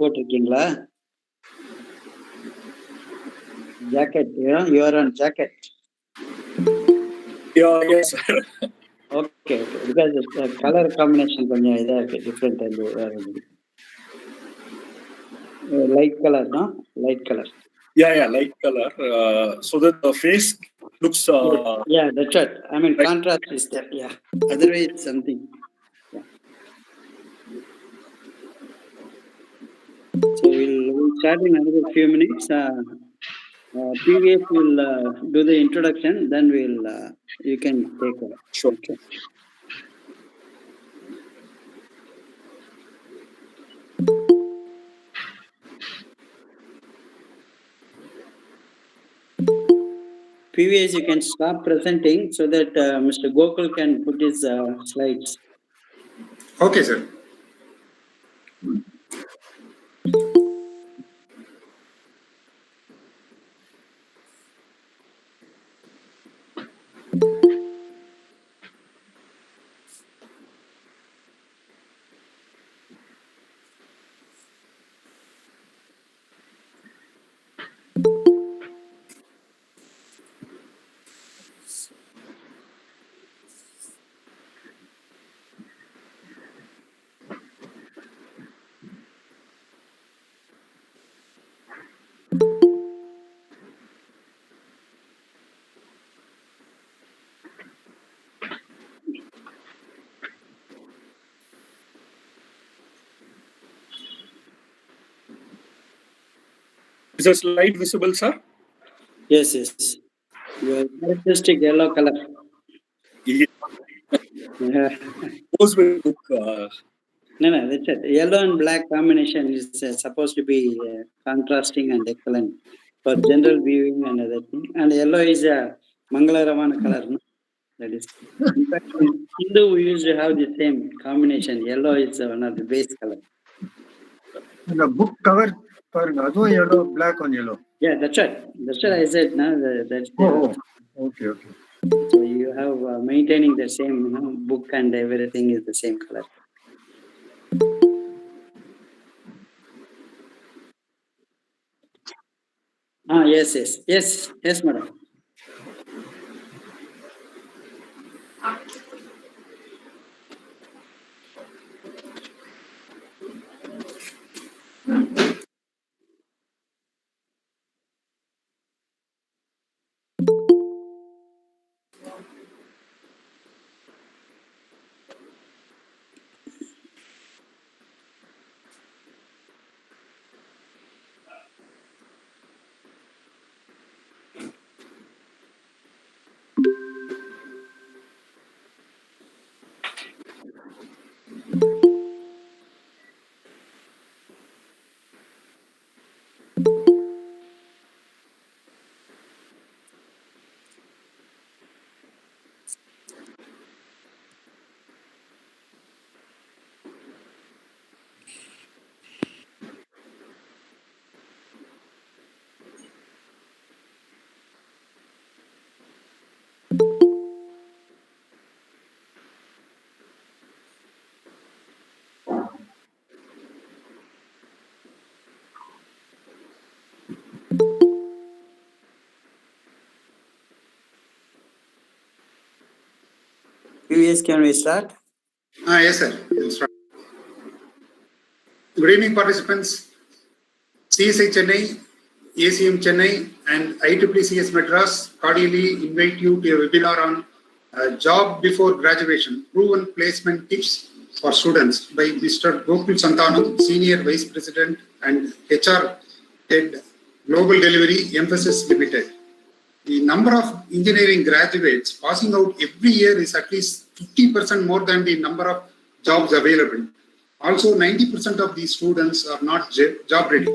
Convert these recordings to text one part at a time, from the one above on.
போட்டிருக்கீங்களா? Jacket, you are on jacket. Yeah, yes, sir. Okay. Because the color combination கொஞ்சம் இதா இருக்கு, different and light color, no? Light color. Yeah, light color. So that the face looks. Yeah, that's right. I mean, contrast is there. Yeah. Otherwise, something. Yeah. So we'll start in another few minutes. PVS will do the introduction, then you can take over. Sure. Okay. PVS, you can stop presenting so that Mr. Gokul can put his slides. Okay, sir. Is the slide visible, sir? Yes. Your characteristic yellow color. Yeah. Goes with book. No, that's it. Yellow and black combination is supposed to be contrasting and excellent for general viewing and other thing. And yellow is a Mangalaramana color. No? That is. In fact, in Hindu, we used to have the same combination. Yellow is one of the base color. The book cover for yellow, black on yellow. Yeah, that's right. That's what I said. No, that's Okay. So you have maintaining the same, book and everything is the same color. Yes, madam. PVS, can we start? Yes, sir. We'll start. Good evening, participants. CSI Chennai, ACM Chennai, and IEEE CS Madras cordially invite you to a webinar on job before graduation, proven placement tips for students by Mr. Gokul Santhanam, Senior Vice President and HR Head Global Delivery, Mphasis Limited. The number of engineering graduates passing out every year is at least 50% more than the number of jobs available. Also, 90% of these students are not job ready.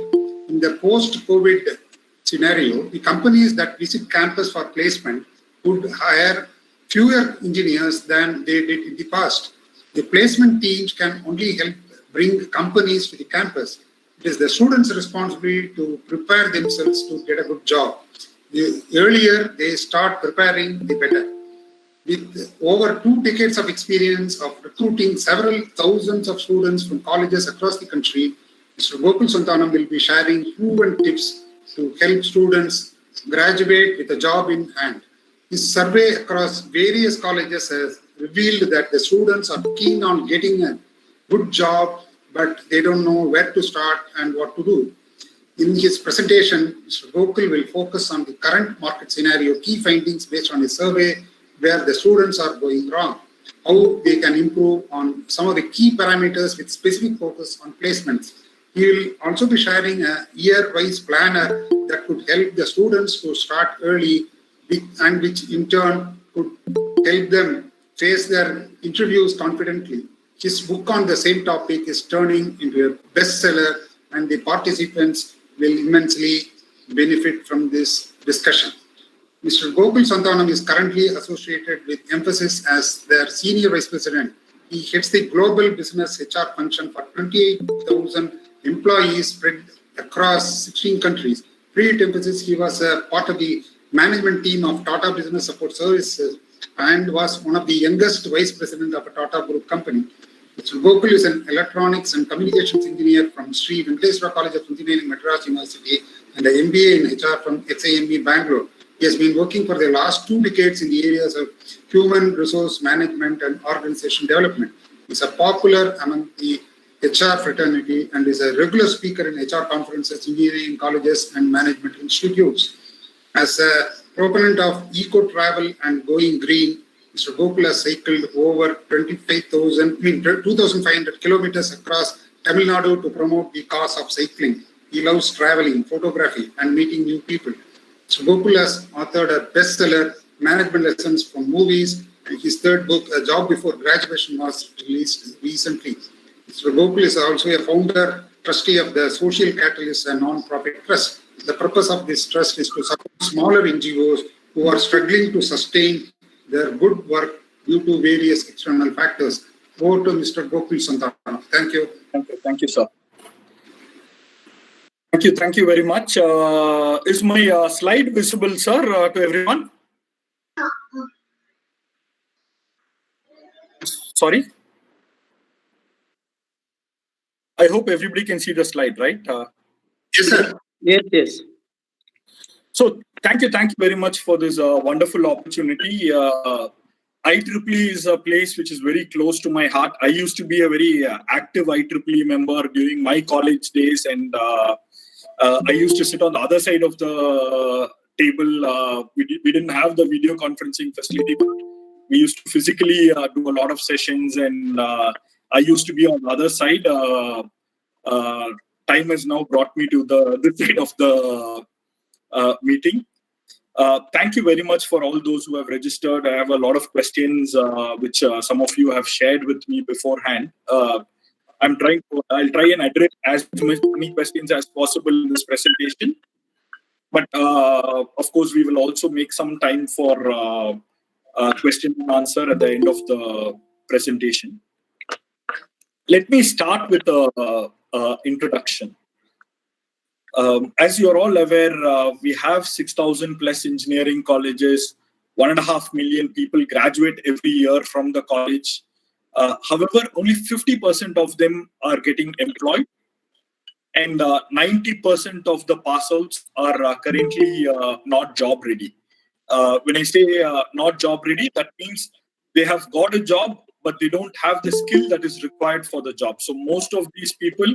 In the post-COVID scenario, the companies that visit campus for placement would hire fewer engineers than they did in the past. The placement teams can only help bring companies to the campus. It is the students' responsibility to prepare themselves to get a good job. The earlier they start preparing, the better. With over 2 decades of experience of recruiting several thousands of students from colleges across the country, Mr. Gokul Santhanam will be sharing proven tips to help students graduate with a job in hand. His survey across various colleges has revealed that the students are keen on getting a good job, but they don't know where to start and what to do. In his presentation, Mr. Gokul will focus on the current market scenario, key findings based on his survey, where the students are going wrong, how they can improve on some of the key parameters with specific focus on placements. He will also be sharing a year-wise planner that could help the students to start early and which in turn could help them face their interviews confidently. His book on the same topic is turning into a bestseller, and the participants will immensely benefit from this discussion. Mr. Gokul Santhanam is currently associated with Mphasis as their Senior Vice President. He heads the global business HR function for 28,000 employees spread across 16 countries. Pre Mphasis, he was a part of the management team of Tata Business Support Services and was one of the youngest vice president of a Tata Group company. Mr. Gokul is an electronics and communications engineer from Sri Venkateswara College of Engineering, Madras University, and an MBA in HR from SIME, Bangalore. He has been working for the last 2 decades in the areas of human resource management and organization development. He is a popular among the HR fraternity and is a regular speaker in HR conferences, engineering colleges, and management institutes. As a proponent of eco-travel and going green, Mr. Gokul has cycled over 2,500 kilometers across Tamil Nadu to promote the cause of cycling. He loves traveling, photography, and meeting new people. Mr. Gokul has authored a bestseller, Management Lessons from Movies, and his third book, A Job Before Graduation, was released recently. Mr. Gokul is also a founder, trustee of the Social Catalyst, a non-profit trust. The purpose of this trust is to support smaller NGOs who are struggling to sustain their good work due to various external factors. Over to Mr. Gokul Santhanam. Thank you. Thank you, sir. Thank you very much. Is my slide visible, sir, to everyone? Sorry? I hope everybody can see the slide, right? Yes, sir. Yes. So thank you very much for this wonderful opportunity. IEEE is a place which is very close to my heart. I used to be a very active IEEE member during my college days, and I used to sit on the other side of the table. We didn't have the video conferencing facility, but we used to physically do a lot of sessions, and I used to be on the other side. Time has now brought me to this side of the meeting. Thank you very much for all those who have registered. I have a lot of questions which some of you have shared with me beforehand. I'll try and address as many questions as possible in this presentation. But of course, we will also make some time for question and answer at the end of the presentation. Let me start with the introduction. As you're all aware, we have 6,000 plus engineering colleges. 1.5 million people graduate every year from the college. However, only 50% of them are getting employed, and 90% of the pass-outs are currently not job ready. When I say not job ready, that means they have got a job, but they don't have the skill that is required for the job. So most of these people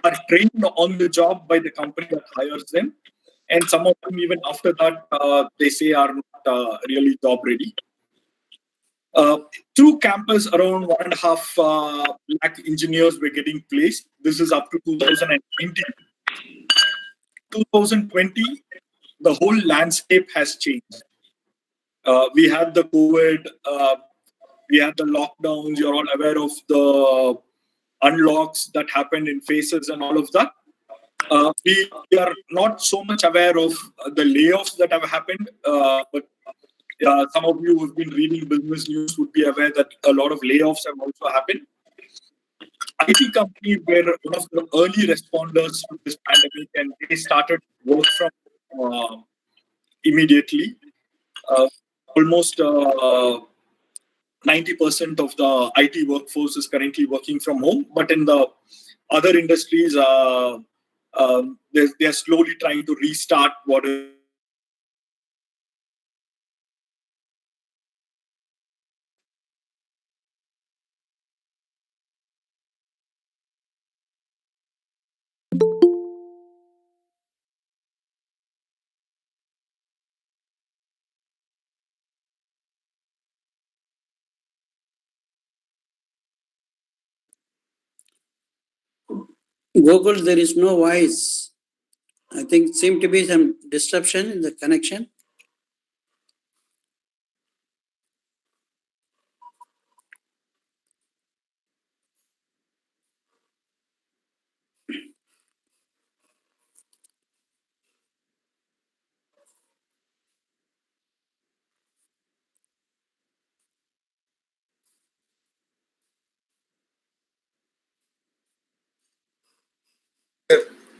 are trained on the job by the company that hires them, and some of them even after that they say are not really job ready. Through campus, around 1.5 lakh engineers were getting placed. This is up to 2019. 2020, the whole landscape has changed. We had the COVID, we had the lockdowns. You're all aware of the unlocks that happened in phases and all of that. We are not so much aware of the layoffs that have happened, but some of you who have been reading business news would be aware that a lot of layoffs have also happened. IT companies were one of the early responders to this pandemic, and they started work from immediately. Almost 90% of the IT workforce is currently working from home, but in the other industries they're slowly trying to restart what is Gokul, there is no voice. I think seem to be some disruption in the connection.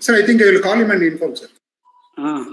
Sir, I think I will call him and inform, sir. Ah.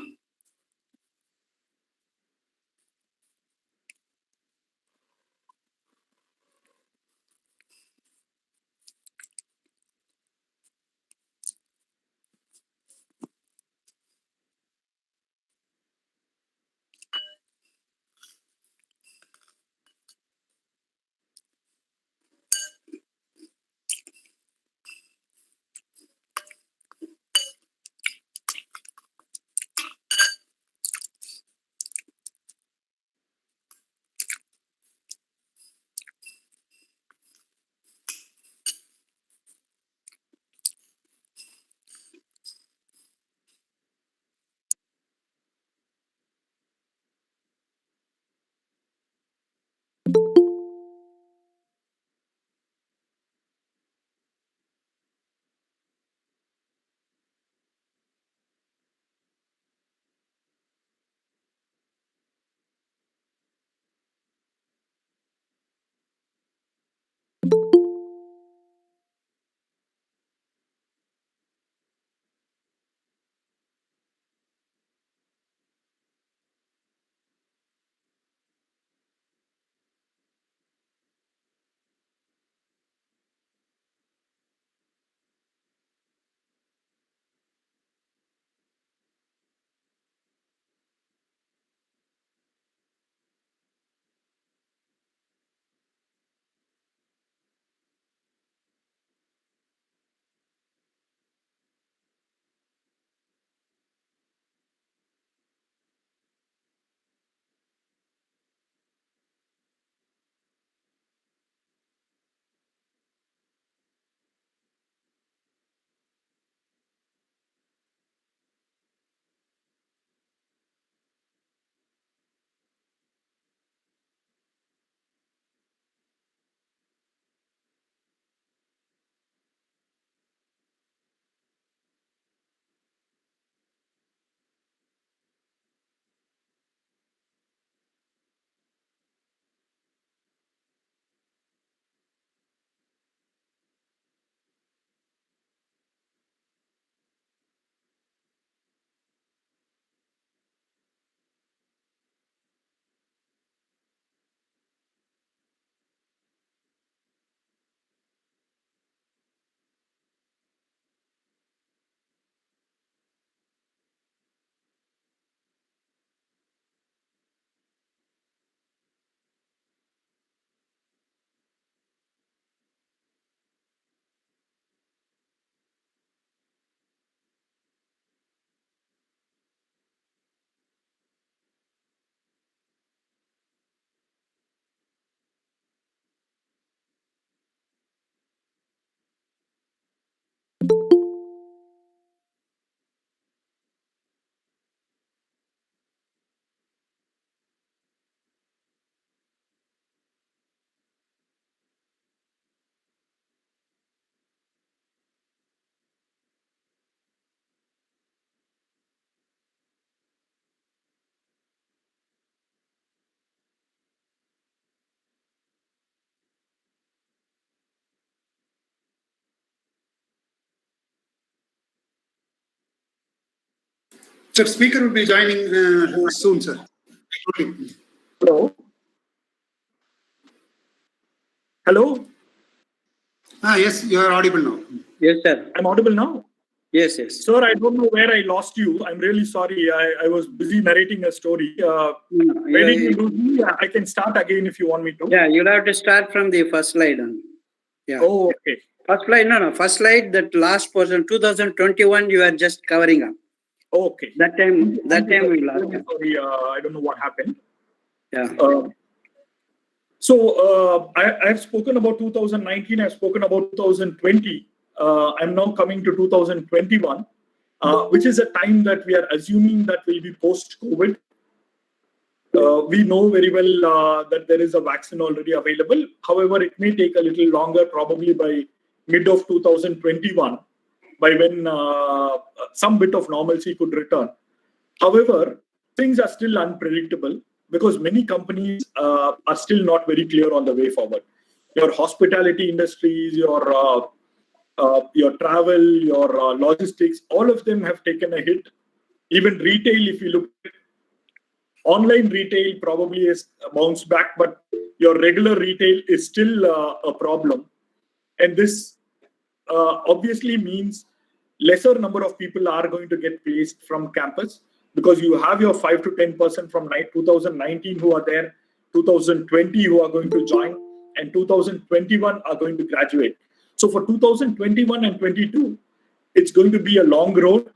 Sir, speaker will be joining soon, sir. hello hello Yes, you are audible now. Yes, sir. I'm audible now? Yes, yes. Sir, I don't know where I lost you. I'm really sorry. I was busy narrating a story. Where did you lose me? I can start again if you want me to. Yeah, you'll have to start from the first slide on. Yeah. Oh, okay. First slide, no. First slide, that last portion, 2021, you are just covering up. Okay. That time we lost. Sorry, I don't know what happened. Yeah. I've spoken about 2019. I've spoken about 2020. I'm now coming to 2021, which is a time that we are assuming that will be post-COVID. We know very well that there is a vaccine already available. However, it may take a little longer, probably by mid of 2021, by when some bit of normalcy could return. However, things are still unpredictable because many companies are still not very clear on the way forward. Your hospitality industries, your travel, your logistics, all of them have taken a hit. Even retail, if you look at online retail, probably has bounced back, but your regular retail is still a problem. And this obviously means lesser number of people are going to get placed from campus, because you have your 5 to 10% from 2019 who are there, 2020 who are going to join, and 2021 are going to graduate. So for 2021 and 22, it's going to be a long road,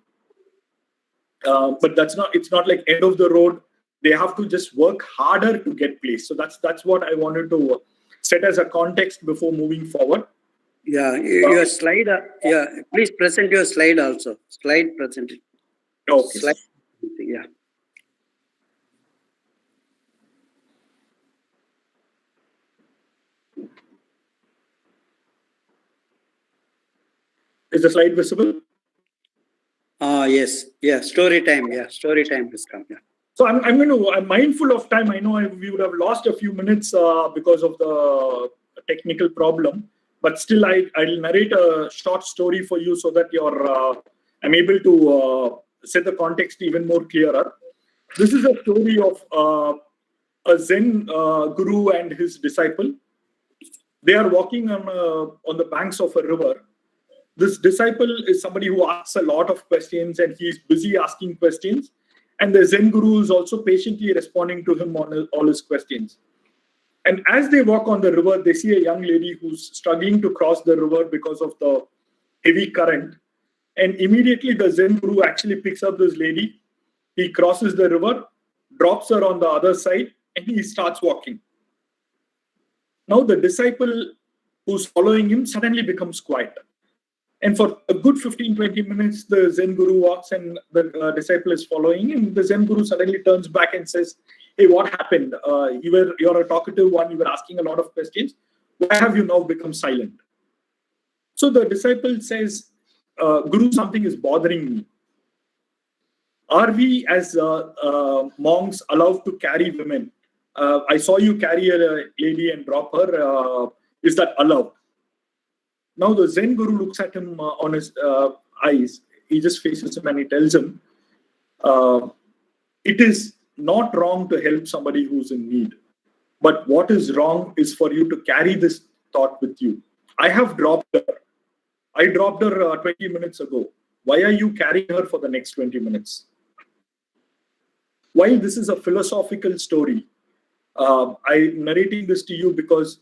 but it's not like end of the road. They have to just work harder to get placed. So that's what I wanted to set as a context before moving forward. Yeah, your slide. Yeah, please present your slide also. Slide presented. Okay. Slide. Yeah. Is the slide visible? Yes. Yeah. Story time. Yeah. Story time has come. Yeah. So I'm mindful of time. I know we would have lost a few minutes because of the technical problem, but still I'll narrate a short story for you so that I'm able to set the context even more clearer. This is a story of a Zen guru and his disciple. They are walking on the banks of a river. This disciple is somebody who asks a lot of questions, and he's busy asking questions. And the Zen guru is also patiently responding to him on all his questions. And as they walk on the river, they see a young lady who's struggling to cross the river because of the heavy current. And immediately the Zen guru actually picks up this lady. He crosses the river, drops her on the other side, and he starts walking. Now the disciple who's following him suddenly becomes quiet. And for a good 15-20 minutes, the Zen guru walks and the disciple is following. And the Zen guru suddenly turns back and says, "Hey, what happened? You're a talkative one. You were asking a lot of questions. Why have you now become silent?" So the disciple says, "Guru, something is bothering me. Are we as monks allowed to carry women? I saw you carry a lady and drop her. Is that allowed?" Now the Zen guru looks at him on his eyes. He just faces him and he tells him, "It is not wrong to help somebody who's in need. But what is wrong is for you to carry this thought with you. I have dropped her. I dropped her 20 minutes ago. Why are you carrying her for the next 20 minutes?" While this is a philosophical story, I'm narrating this to you because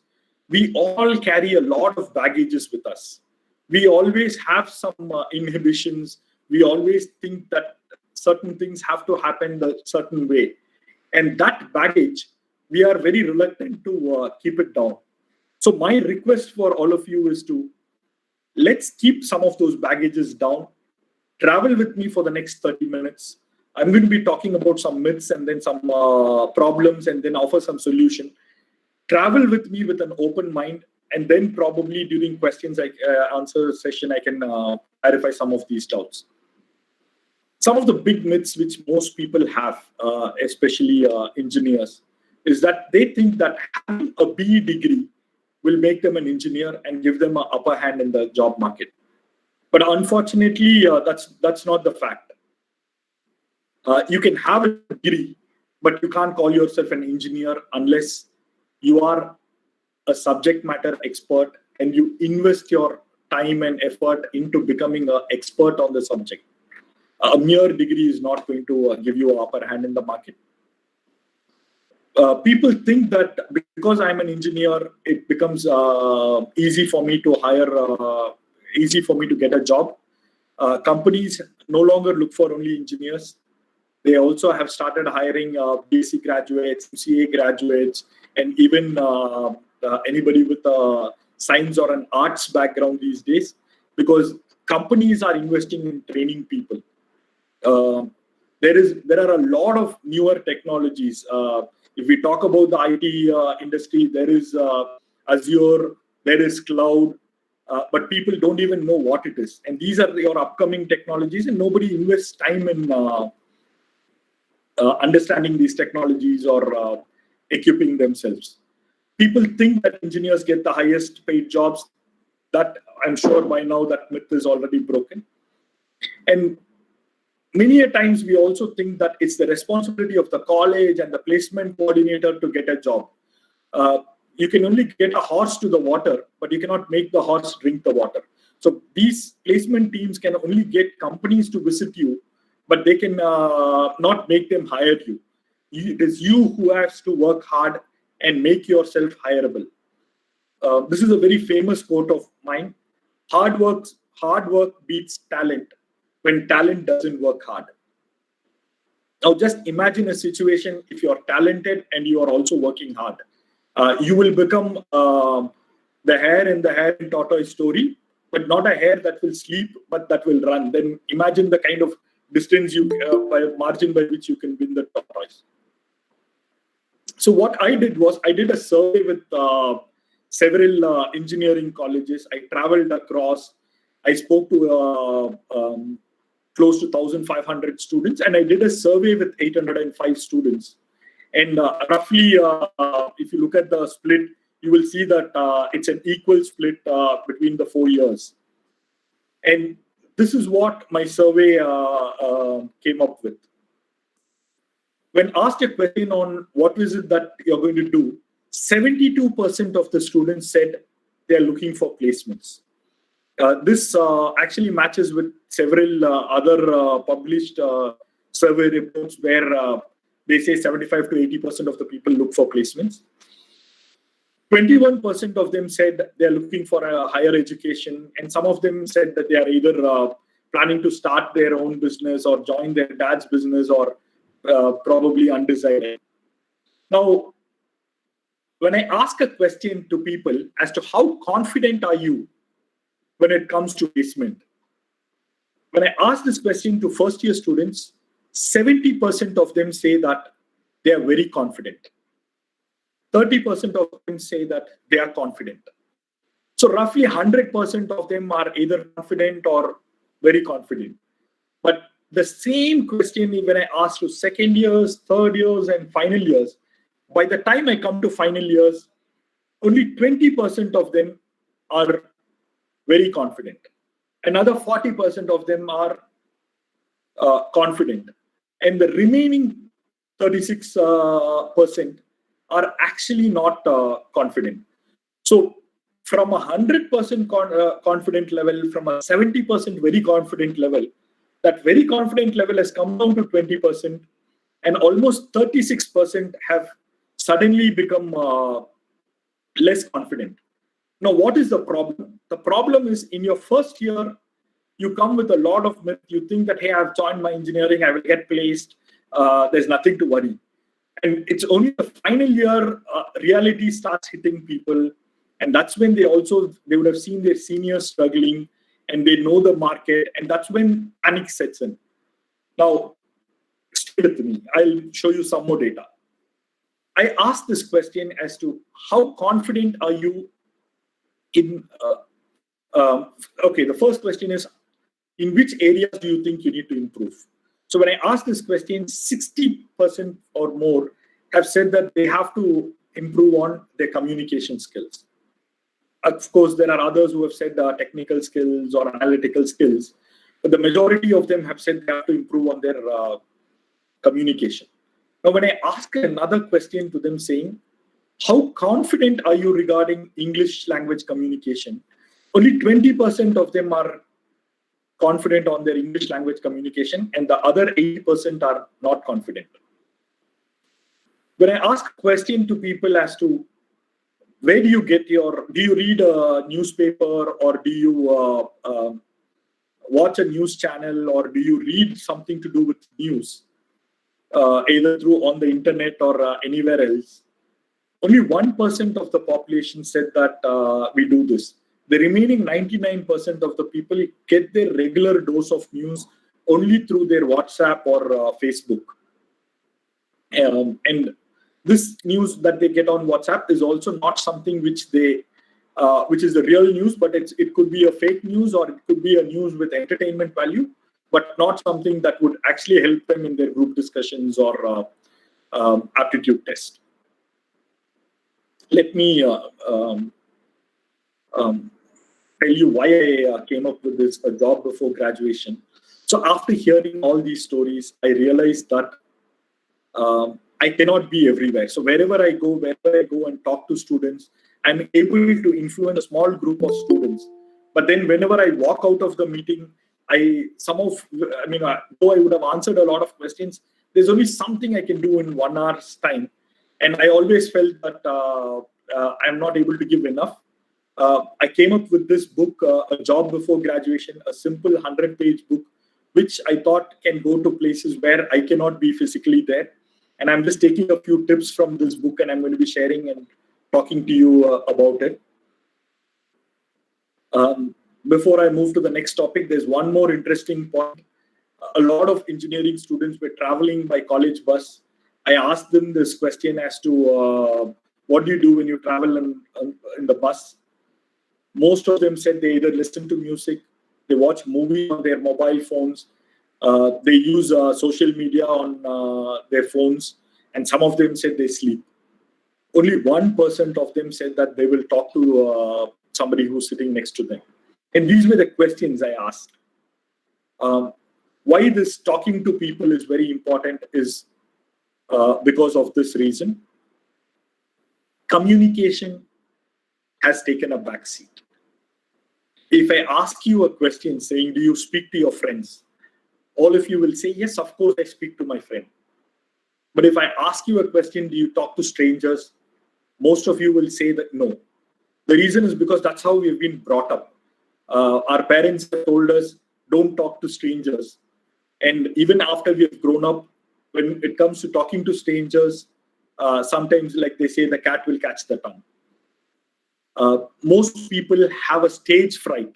we all carry a lot of baggages with us. We always have some inhibitions. We always think that certain things have to happen a certain way. And that baggage, we are very reluctant to keep it down. So my request for all of you is to let's keep some of those baggages down. Travel with me for the next 30 minutes. I'm going to be talking about some myths and then some problems and then offer some solution. Travel with me with an open mind, and then probably during questions answer session, I can clarify some of these doubts. Some of the big myths which most people have, especially engineers, is that they think that having a BE degree will make them an engineer and give them an upper hand in the job market. But unfortunately, that's not the fact. You can have a degree, but you can't call yourself an engineer unless you are a subject matter expert and you invest your time and effort into becoming an expert on the subject. A mere degree is not going to give you an upper hand in the market. People think that because I'm an engineer, it becomes easy for me to hire, easy for me to get a job. Companies no longer look for only engineers. They also have started hiring BSc graduates, MCA graduates, and even anybody with a science or an arts background these days, because companies are investing in training people. There are a lot of newer technologies. If we talk about the IT industry, there is Azure, there is cloud, but people don't even know what it is. And these are your upcoming technologies, and nobody invests time in understanding these technologies or equipping themselves. People think that engineers get the highest paid jobs. That I'm sure by now that myth is already broken. And many a times we also think that it's the responsibility of the college and the placement coordinator to get a job. You can only get a horse to the water, but you cannot make the horse drink the water. So these placement teams can only get companies to visit you, but they can not make them hire you. It is you who has to work hard and make yourself hireable. This is a very famous quote of mine. Hard work beats talent when talent doesn't work hard. Now just imagine a situation if you're talented and you are also working hard. You will become the hare in the hare and tortoise story, but not a hare that will sleep, but that will run. Then imagine the kind of distance by margin by which you can win the tortoise. So what I did was I did a survey with several engineering colleges. I traveled across. I spoke to close to 1,500 students, and I did a survey with 805 students. And roughly, if you look at the split, you will see that it's an equal split between the 4 years. And this is what my survey came up with. When asked a question on what is it that you're going to do, 72% of the students said they're looking for placements. This actually matches with several other published survey reports where they say 75 to 80% of the people look for placements. 21% of them said they're looking for a higher education, and some of them said that they are either planning to start their own business or join their dad's business or probably undecided. Now, when I ask a question to people as to how confident are you when it comes to placement, when I ask this question to first-year students, 70% of them say that they are very confident. 30% of them say that they are confident. So roughly 100% of them are either confident or very confident. But the same question when I ask to second years, third years, and final years, by the time I come to final years, only 20% of them are very confident. Another 40% of them are confident. And the remaining 36% are actually not confident. So from a 100% confident level, from a 70% very confident level, that very confident level has come down to 20%, and almost 36% have suddenly become less confident. Now, what is the problem? The problem is in your first year, you come with a lot of myth. You think that, hey, I've joined my engineering, I will get placed. There's nothing to worry. And it's only the final year reality starts hitting people. And that's when they would have seen their seniors struggling and they know the market. And that's when panic sets in. Now, stay with me. I'll show you some more data. I asked this question as to how confident are you in, okay, the first question is, in which areas do you think you need to improve? So when I asked this question, 60% or more have said that they have to improve on their communication skills. Of course, there are others who have said technical skills or analytical skills, but the majority of them have said they have to improve on their communication. Now, when I ask another question to them saying, how confident are you regarding English language communication? Only 20% of them are confident on their English language communication, and the other 80% are not confident. When I ask a question to people as to where do you read a newspaper, or do you watch a news channel, or do you read something to do with news, either through on the internet or anywhere else? Only 1% of the population said that we do this. The remaining 99% of the people get their regular dose of news only through their WhatsApp or Facebook. And this news that they get on WhatsApp is also not something which is the real news, but it could be a fake news, or it could be a news with entertainment value, but not something that would actually help them in their group discussions or aptitude test. Let me tell you why I came up with this, a job before graduation. So after hearing all these stories, I realized that I cannot be everywhere. So wherever I go and talk to students, I'm able to influence a small group of students. But then whenever I walk out of the meeting, though I would have answered a lot of questions, there's only something I can do in 1 hour's time. And I always felt that I'm not able to give enough. I came up with this book, A Job Before Graduation, a simple 100-page book, which I thought can go to places where I cannot be physically there. And I'm just taking a few tips from this book, and I'm going to be sharing and talking to you about it. Before I move to the next topic, there's one more interesting point. A lot of engineering students were traveling by college bus. I asked them this question as to what do you do when you travel in the bus? Most of them said they either listen to music, they watch movies on their mobile phones, they use social media on their phones, and some of them said they sleep. Only 1% of them said that they will talk to somebody who's sitting next to them. And these were the questions I asked. Why this talking to people is very important is because of this reason. Communication has taken a backseat. If I ask you a question saying, do you speak to your friends? All of you will say, yes, of course, I speak to my friend. But if I ask you a question, do you talk to strangers? Most of you will say that no. The reason is because that's how we've been brought up. Our parents have told us, don't talk to strangers. And even after we have grown up, when it comes to talking to strangers, sometimes, like they say, the cat will catch the tongue. Most people have a stage fright.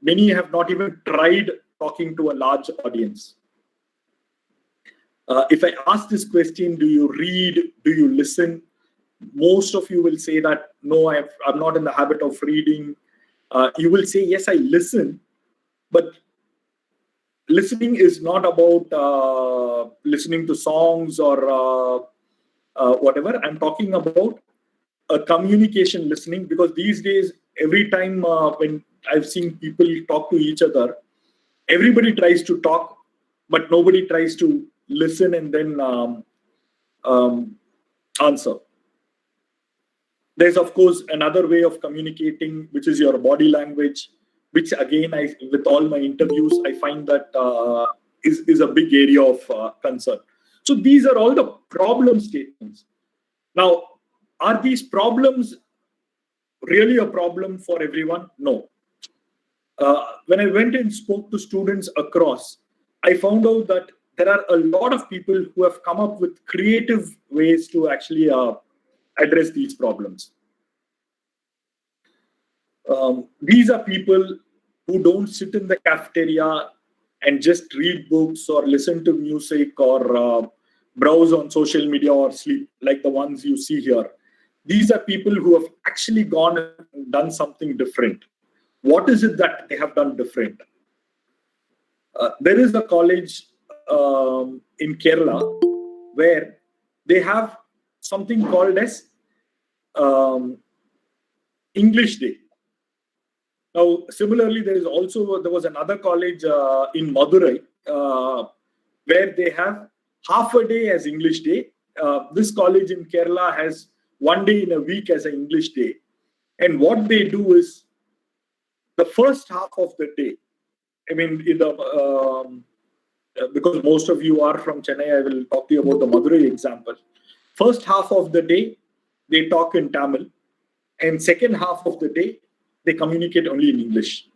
Many have not even tried talking to a large audience. If I ask this question, do you read? Do you listen? Most of you will say that, no, I'm not in the habit of reading. You will say, yes, I listen. But listening is not about listening to songs or whatever. I'm talking about a communication listening, because these days, every time when I've seen people talk to each other, everybody tries to talk, but nobody tries to listen and then answer. There's, of course, another way of communicating, which is your body language, which again, with all my interviews, I find that is a big area of concern. So these are all the problem statements. Now, are these problems really a problem for everyone? No. When I went and spoke to students across, I found out that there are a lot of people who have come up with creative ways to actually address these problems. These are people who don't sit in the cafeteria and just read books or listen to music or browse on social media or sleep like the ones you see here. These are people who have actually gone and done something different. What is it that they have done different? There is a college in Kerala where they have something called as English Day. Now, similarly, there was another college in Madurai where they have half a day as English Day. This college in Kerala has one day in a week as an English Day. And what they do is the first half of the day, I mean, because most of you are from Chennai, I will talk to you about the Madurai example. First half of the day, they talk in Tamil, and second half of the day, they communicate only in English.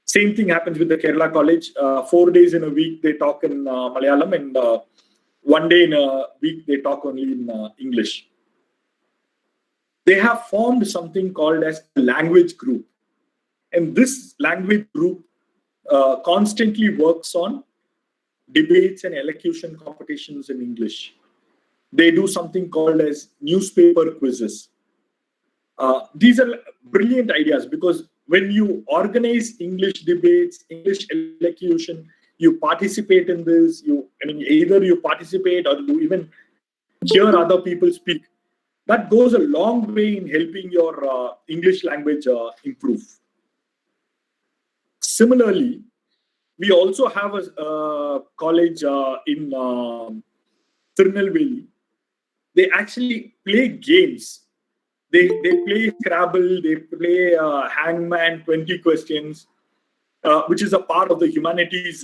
Same thing happens with the Kerala college. 4 days in a week, they talk in Malayalam, and 1 day in a week, they talk only in English. They have formed something called as a language group. And this language group constantly works on debates and elocution competitions in English. They do something called as newspaper quizzes. These are brilliant ideas, because when you organize English debates, English elocution, you participate in this. Either you participate or you even hear other people speak. That goes a long way in helping your English language improve. Similarly, we also have a college in Tirunelveli. They actually play games. They play Scrabble, they play Hangman 20 questions, which is a part of the humanities,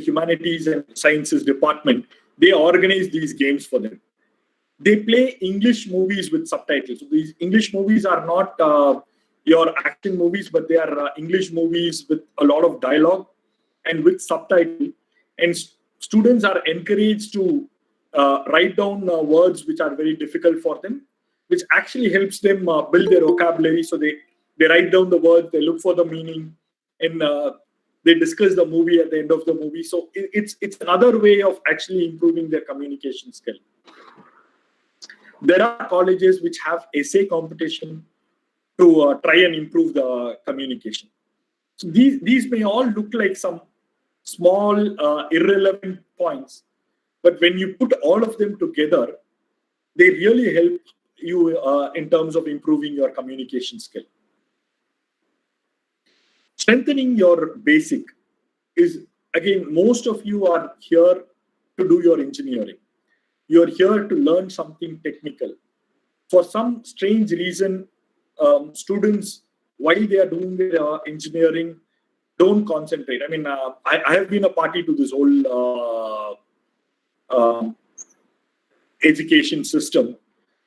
humanities and sciences department. They organize these games for them. They play English movies with subtitles. So these English movies are not your action movies, but they are English movies with a lot of dialogue and with subtitle. And students are encouraged to write down words which are very difficult for them, which actually helps them build their vocabulary. So they write down the words, they look for the meaning, and they discuss the movie at the end of the movie. So it's another way of actually improving their communication skill. There are colleges which have essay competition to try and improve the communication. So these may all look like some small, irrelevant points, but when you put all of them together, they really help you in terms of improving your communication skill. Strengthening your basic is, again, most of you are here to do your engineering. You're here to learn something technical. For some strange reason, students, while they are doing their engineering, don't concentrate. I mean, I have been a party to this whole education system,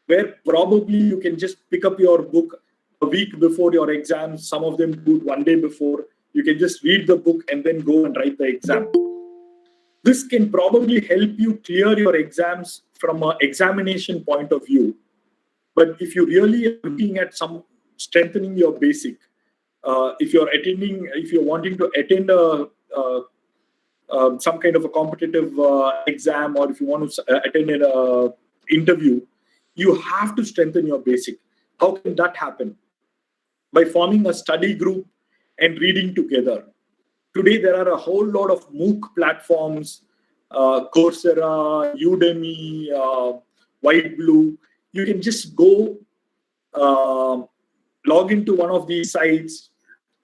where probably you can just pick up your book a week before your exams. Some of them do it 1 day before. You can just read the book and then go and write the exam. This can probably help you clear your exams from an examination point of view. But if you really are looking at some strengthening your basic, if you're wanting to attend some kind of a competitive exam, or if you want to attend an interview, you have to strengthen your basic. How can that happen? By forming a study group and reading together. Today, there are a whole lot of MOOC platforms, Coursera, Udemy, White Blue. You can just go log into one of these sites,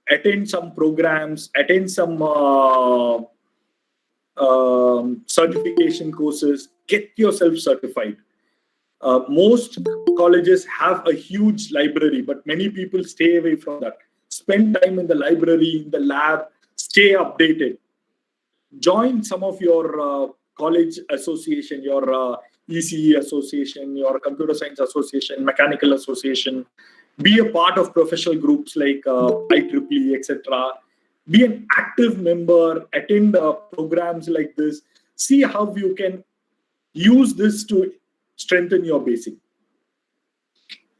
attend some programs, attend some certification courses, get yourself certified. Most colleges have a huge library, but many people stay away from that. Spend time in the library, in the lab, stay updated. Join some of your college association, your ECE association, your computer science association, mechanical association. Be a part of professional groups like IEEE, etc. Be an active member, attend programs like this. See how you can use this to strengthen your basic.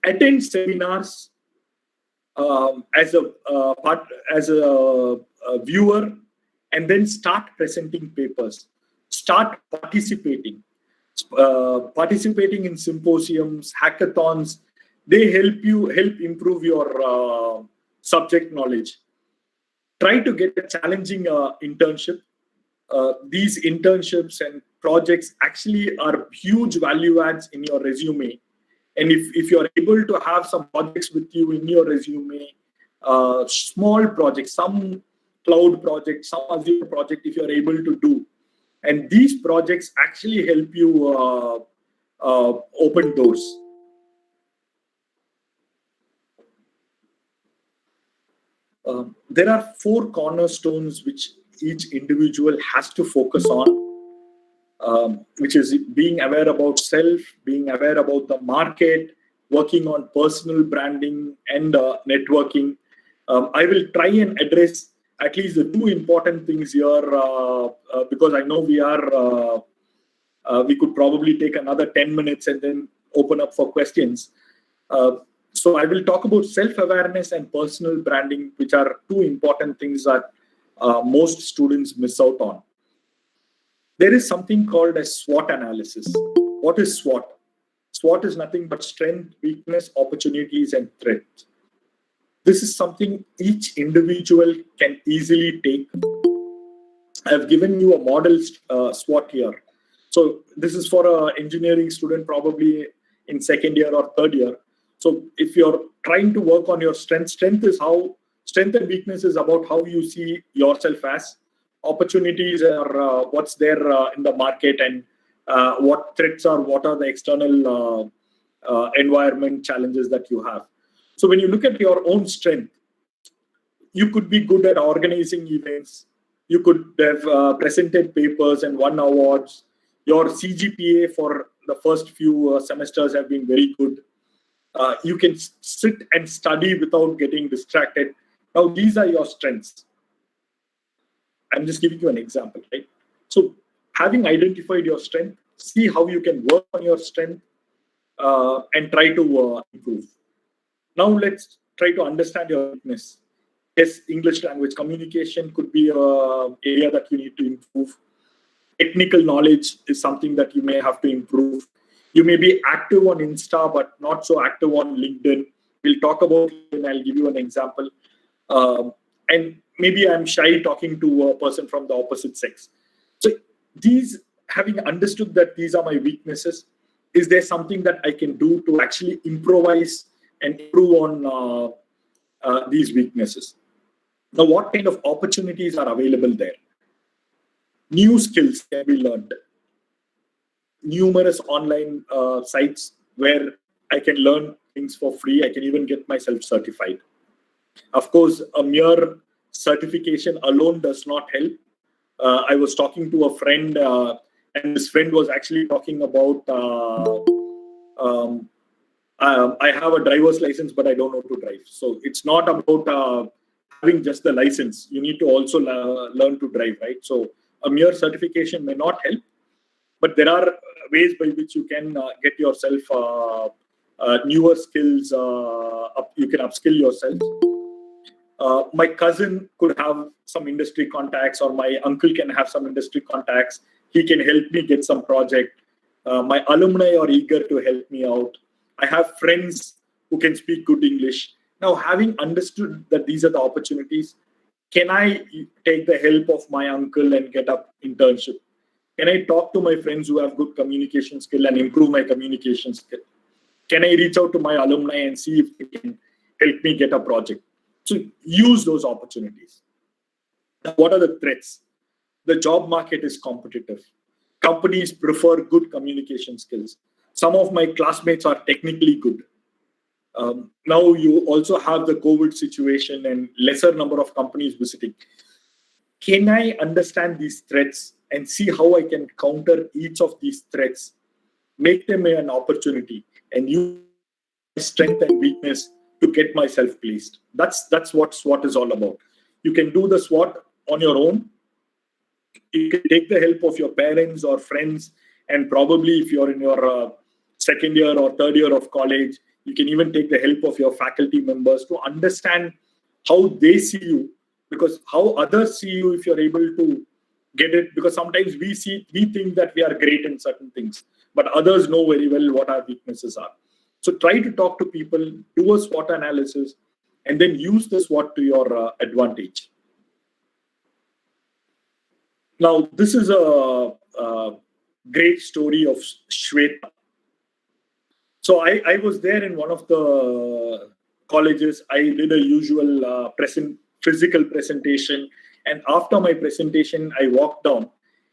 Attend seminars as a viewer, and then start presenting papers. Start participating. Participating in symposiums, hackathons. They help improve your subject knowledge. Try to get a challenging internship. These internships and projects actually are huge value adds in your resume. And if you're able to have some projects with you in your resume, small projects, some cloud project, some Azure project, if you're able to do, and these projects actually help you open doors. There are 4 cornerstones which each individual has to focus on, which is being aware about self, being aware about the market, working on personal branding and networking. I will try and address at least the 2 important things here because I know we could probably take another 10 minutes and then open up for questions. So I will talk about self-awareness and personal branding, which are 2 important things that most students miss out on. There is something called a SWOT analysis. What is SWOT? SWOT is nothing but strength, weakness, opportunities, and threats. This is something each individual can easily take. I've given you a model SWOT here. So this is for an engineering student, probably in 2nd year or 3rd year. So if you're trying to work on your strength and weakness is about how you see yourself as. Opportunities are what's there in the market, and what threats are, what are the external environment challenges that you have. So when you look at your own strength, you could be good at organizing events. You could have presented papers and won awards. Your CGPA for the first few semesters have been very good. You can sit and study without getting distracted. Now, these are your strengths. I'm just giving you an example, right? So having identified your strength, see how you can work on your strength and try to improve. Now let's try to understand your weakness. Yes, English language communication could be an area that you need to improve. Technical knowledge is something that you may have to improve. You may be active on Insta, but not so active on LinkedIn. We'll talk about it and I'll give you an example. And maybe I'm shy talking to a person from the opposite sex. So having understood that these are my weaknesses, is there something that I can do to actually improvise and improve on these weaknesses? Now, what kind of opportunities are available there? New skills can be learned. Numerous online sites where I can learn things for free. I can even get myself certified. Of course, a mere certification alone does not help. I was talking to a friend, and this friend was actually talking about, I have a driver's license, but I don't know to drive. So it's not about having just the license. You need to also learn to drive, right? So a mere certification may not help, but there are ways by which you can get yourself newer skills. You can upskill yourself. My cousin could have some industry contacts, or my uncle can have some industry contacts. He can help me get some project. My alumni are eager to help me out. I have friends who can speak good English. Now, having understood that these are the opportunities, can I take the help of my uncle and get an internship? Can I talk to my friends who have good communication skill and improve my communication skill? Can I reach out to my alumni and see if they can help me get a project? So use those opportunities. Now, what are the threats? The job market is competitive. Companies prefer good communication skills. Some of my classmates are technically good. Now you also have the COVID situation and lesser number of companies visiting. Can I understand these threats and see how I can counter each of these threats, make them an opportunity, and use strength and weakness to get myself placed? That's what SWOT is all about. You can do the SWOT on your own. You can take the help of your parents or friends, and probably if you're in your 2nd year or 3rd year of college, you can even take the help of your faculty members to understand how they see you, because how others see you, if you're able to get it, because sometimes we think that we are great in certain things, but others know very well what our weaknesses are. So try to talk to people, do a SWOT analysis, and then use the SWOT to your advantage. Now, this is a great story of Shweta. So I was there in one of the colleges. I did a usual physical presentation. And after my presentation, I walked down.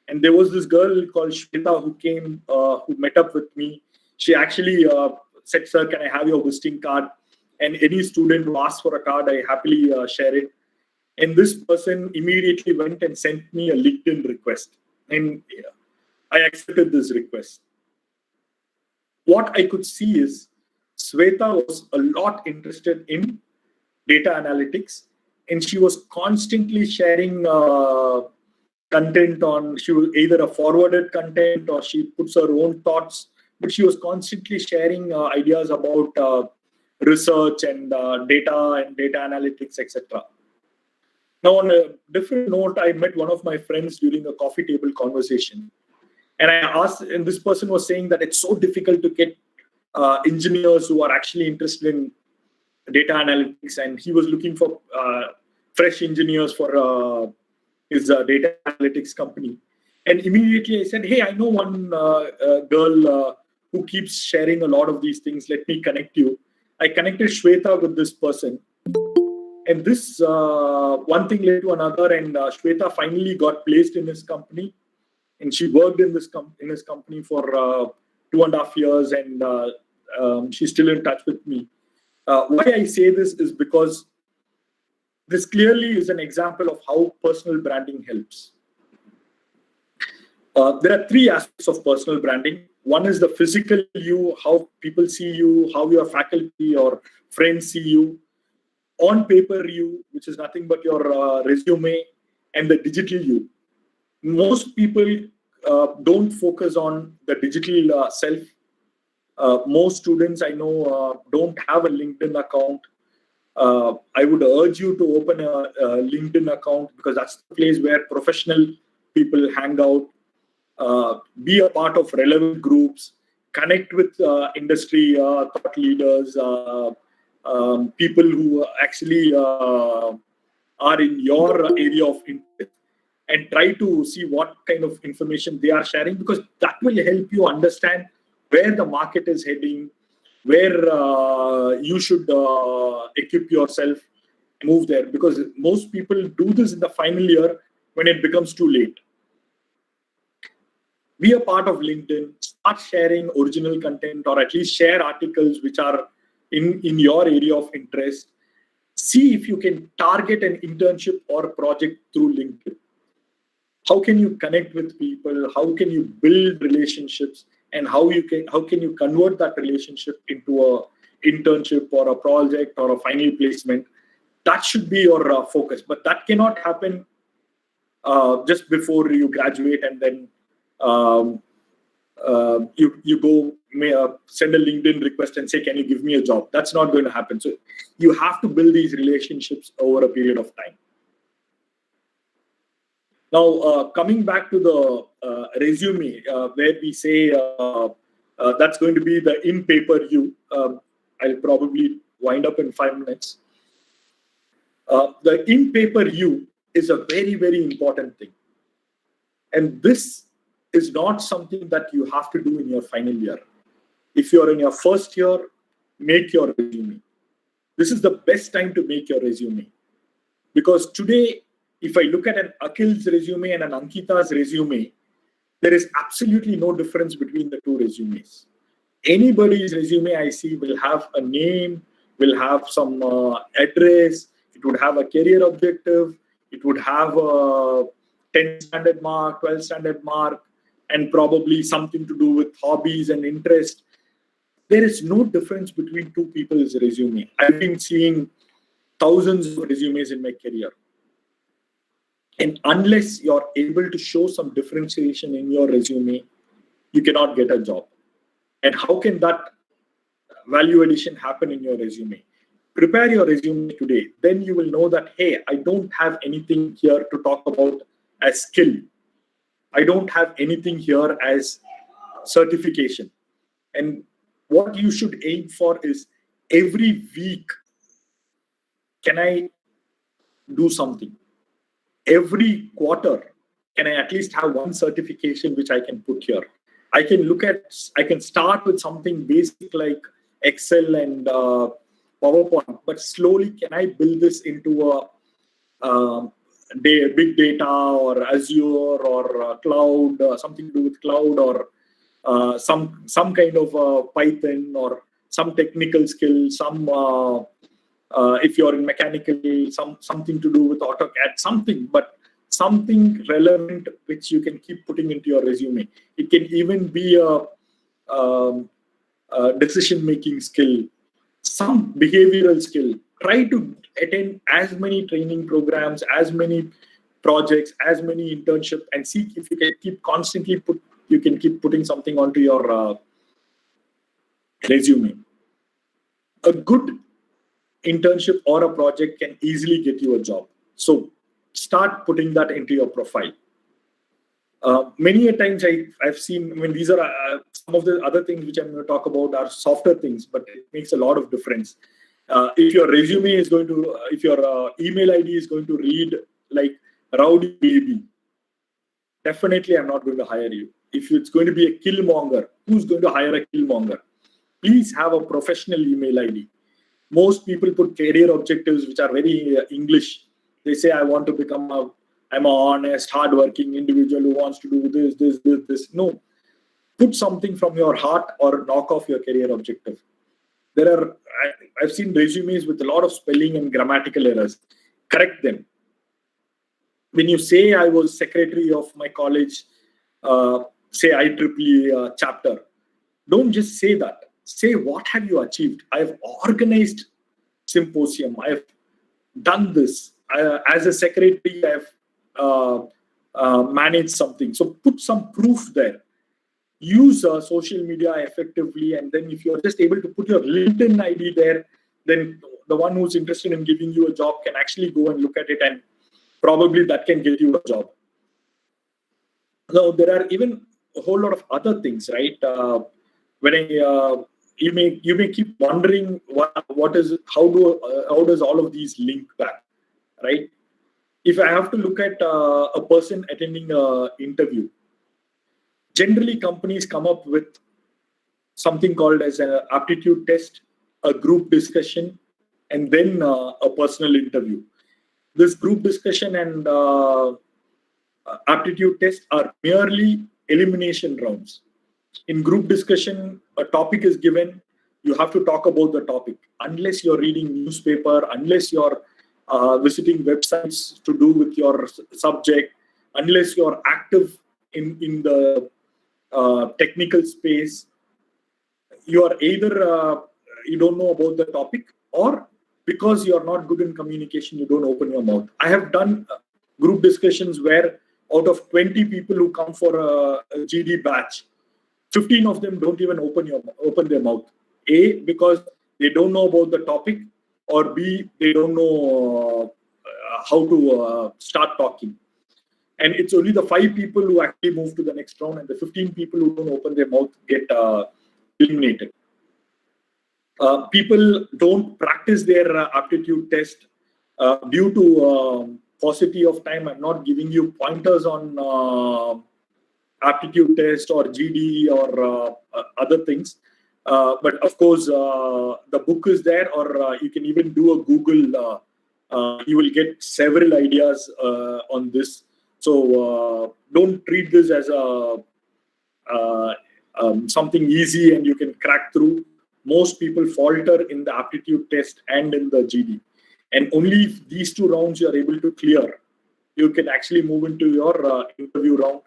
And there was this girl called Shweta who came, who met up with me. She actually said, "Sir, can I have your visiting card?" And any student who asks for a card, I happily share it. And this person immediately went and sent me a LinkedIn request. And I accepted this request. What I could see is Sweta was a lot interested in data analytics, and she was constantly sharing content on, she was either a forwarded content or she puts her own thoughts, but she was constantly sharing ideas about research and data analytics, etc. Now, on a different note, I met one of my friends during a coffee table conversation. And I asked, and this person was saying that it's so difficult to get engineers who are actually interested in data analytics. And he was looking for fresh engineers for his data analytics company. And immediately I said, hey, I know one girl who keeps sharing a lot of these things. Let me connect you. I connected Shweta with this person. And this one thing led to another, and Shweta finally got placed in his company, and she worked in his company for 2.5 years, and she's still in touch with me. Why I say this is because this clearly is an example of how personal branding helps. There are 3 aspects of personal branding. One is the physical you, how people see you, how your faculty or friends see you. On paper you, which is nothing but your resume, and the digital you. Most people don't focus on the digital self. Most students I know don't have a LinkedIn account. I would urge you to open a LinkedIn account, because that's the place where professional people hang out. Be a part of relevant groups, connect with industry thought leaders, people who actually are in your area of interest, and try to see what kind of information they are sharing, because that will help you understand where the market is heading, where you should equip yourself and move there. Because most people do this in the final year when it becomes too late. Be a part of LinkedIn, start sharing original content, or at least share articles which are in your area of interest. See if you can target an internship or a project through LinkedIn. How can you connect with people? How can you build relationships? And how can you convert that relationship into a internship or a project or a final placement? That should be your focus. But that cannot happen just before you graduate and then you go send a LinkedIn request and say, can you give me a job? That's not going to happen. So you have to build these relationships over a period of time. Now, coming back to the resume, where we say that's going to be the in-paper you. I'll probably wind up in 5 minutes. The in-paper you is a very, very important thing. And this is not something that you have to do in your final year. If you're in your first year, make your resume. This is the best time to make your resume. Because today, if I look at an Akhil's resume and an Ankita's resume, there is absolutely no difference between the 2 resumes. Anybody's resume I see will have a name, will have some address, it would have a career objective, it would have a 10 standard mark, 12 standard mark, and probably something to do with hobbies and interest. There is no difference between 2 people's resume. I've been seeing thousands of resumes in my career. And unless you're able to show some differentiation in your resume, you cannot get a job. And how can that value addition happen in your resume? Prepare your resume today. Then you will know that, hey, I don't have anything here to talk about as skill. I don't have anything here as certification. And what you should aim for is every week, can I do something? Every quarter, can I at least have one certification which I can put here? I can start with something basic like Excel and PowerPoint, but slowly can I build this into a big data or Azure or cloud, something to do with cloud, or some kind of Python or some technical skill, some If you're in mechanical, something to do with AutoCAD, but something relevant which you can keep putting into your resume. It can even be a decision-making skill, some behavioral skill. Try to attend as many training programs, as many projects, as many internships, and see if you can keep putting something onto your resume. A good internship or a project can easily get you a job. So start putting that into your profile. Many a times I've seen, these are some of the other things which I'm going to talk about are softer things, but it makes a lot of difference. If your resume is going to, if your email ID is going to read like Rowdy Baby, definitely I'm not going to hire you. If it's going to be a killmonger, who's going to hire a killmonger? Please have a professional email ID. Most people put career objectives which are very English. They say, I want to become I'm an honest, hardworking individual who wants to do this. No. Put something from your heart or knock off your career objective. I've seen resumes with a lot of spelling and grammatical errors. Correct them. When you say I was secretary of my college, say IEEE chapter, don't just say that. Say, what have you achieved? I've organized symposium. I've done this. As a secretary, I've managed something. So put some proof there. Use social media effectively. And then if you're just able to put your LinkedIn ID there, then the one who's interested in giving you a job can actually go and look at it, and probably that can get you a job. Now, there are even a whole lot of other things, right? You may keep wondering how does all of these link back, right? If I have to look at a person attending an interview, generally companies come up with something called as an aptitude test, a group discussion, and then a personal interview. This group discussion and aptitude test are merely elimination rounds. In group discussion, a topic is given, you have to talk about the topic. Unless you're reading newspaper, unless you're visiting websites to do with your subject, unless you're active in the technical space, you are either you don't know about the topic, or because you're not good in communication, you don't open your mouth. I have done group discussions where out of 20 people who come for a GD batch, 15 of them don't even open their mouth. A, because they don't know about the topic, or B, they don't know how to start talking. And it's only the 5 people who actually move to the next round, and the 15 people who don't open their mouth get eliminated. People don't practice their aptitude test due to paucity of time. I'm not giving you pointers on aptitude test or GD or other things. But of course, the book is there, or you can even do a Google. You will get several ideas on this. So don't treat this as something easy and you can crack through. Most people falter in the aptitude test and in the GD. And only if these 2 rounds you are able to clear, you can actually move into your interview round.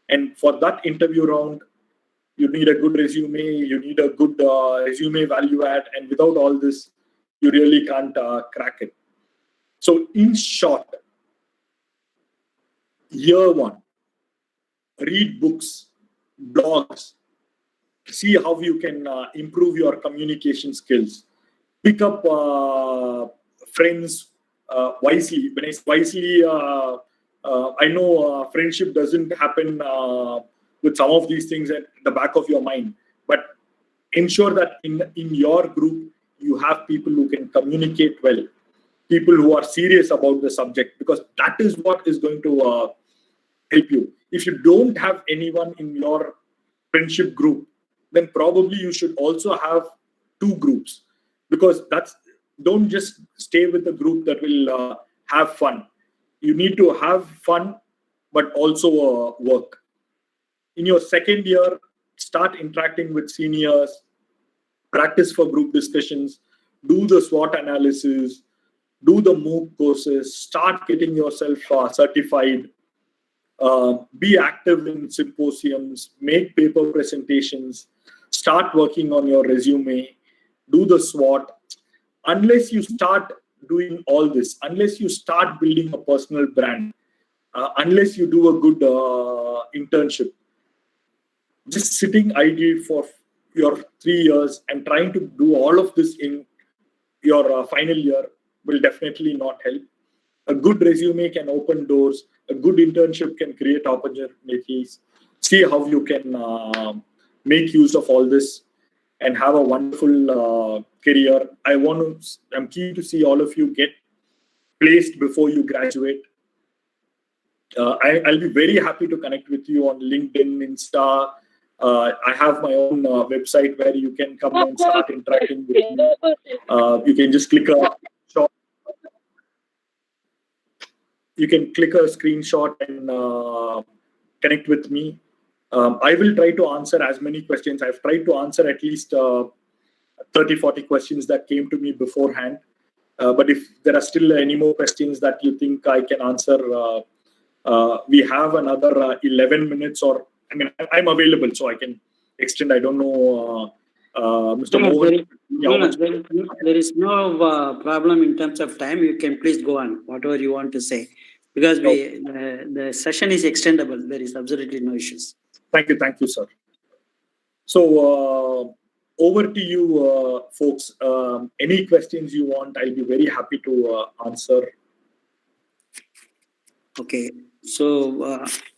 And for that interview round, you need a good resume, you need a good resume value add, and without all this, you really can't crack it. So in short, year 1, read books, blogs, see how you can improve your communication skills, pick up friends wisely. When I say wisely, I know friendship doesn't happen with some of these things at the back of your mind, but ensure that in your group, you have people who can communicate well, people who are serious about the subject, because that is what is going to help you. If you don't have anyone in your friendship group, then probably you should also have 2 groups, because don't just stay with a group that will have fun. You need to have fun, but also work. In your second year, start interacting with seniors, practice for group discussions, do the SWOT analysis, do the MOOC courses, start getting yourself certified, be active in symposiums, make paper presentations, start working on your resume, do the SWOT. Unless you start doing all this, unless you start building a personal brand, unless you do a good internship, just sitting idle for your 3 years and trying to do all of this in your final year will definitely not help. A good resume can open doors. A good internship can create opportunities. See how you can make use of all this and have a wonderful career. I'm keen to see all of you get placed before you graduate. I'll be very happy to connect with you on LinkedIn, Insta. I have my own website where you can come and start interacting with me. You can just click a shot. You can click a screenshot and connect with me. I will try to answer as many questions. I've tried to answer at least 30, 40 questions that came to me beforehand. But if there are still any more questions that you think I can answer, we have another 11 minutes, or I'm available, so I can extend. I don't know, Mr. Mohan. There is no problem in terms of time. You can please go on, whatever you want to say, because the session is extendable. There is absolutely no issues. Thank you, sir. So over to you, folks. Any questions you want, I'll be very happy to answer. Okay. So,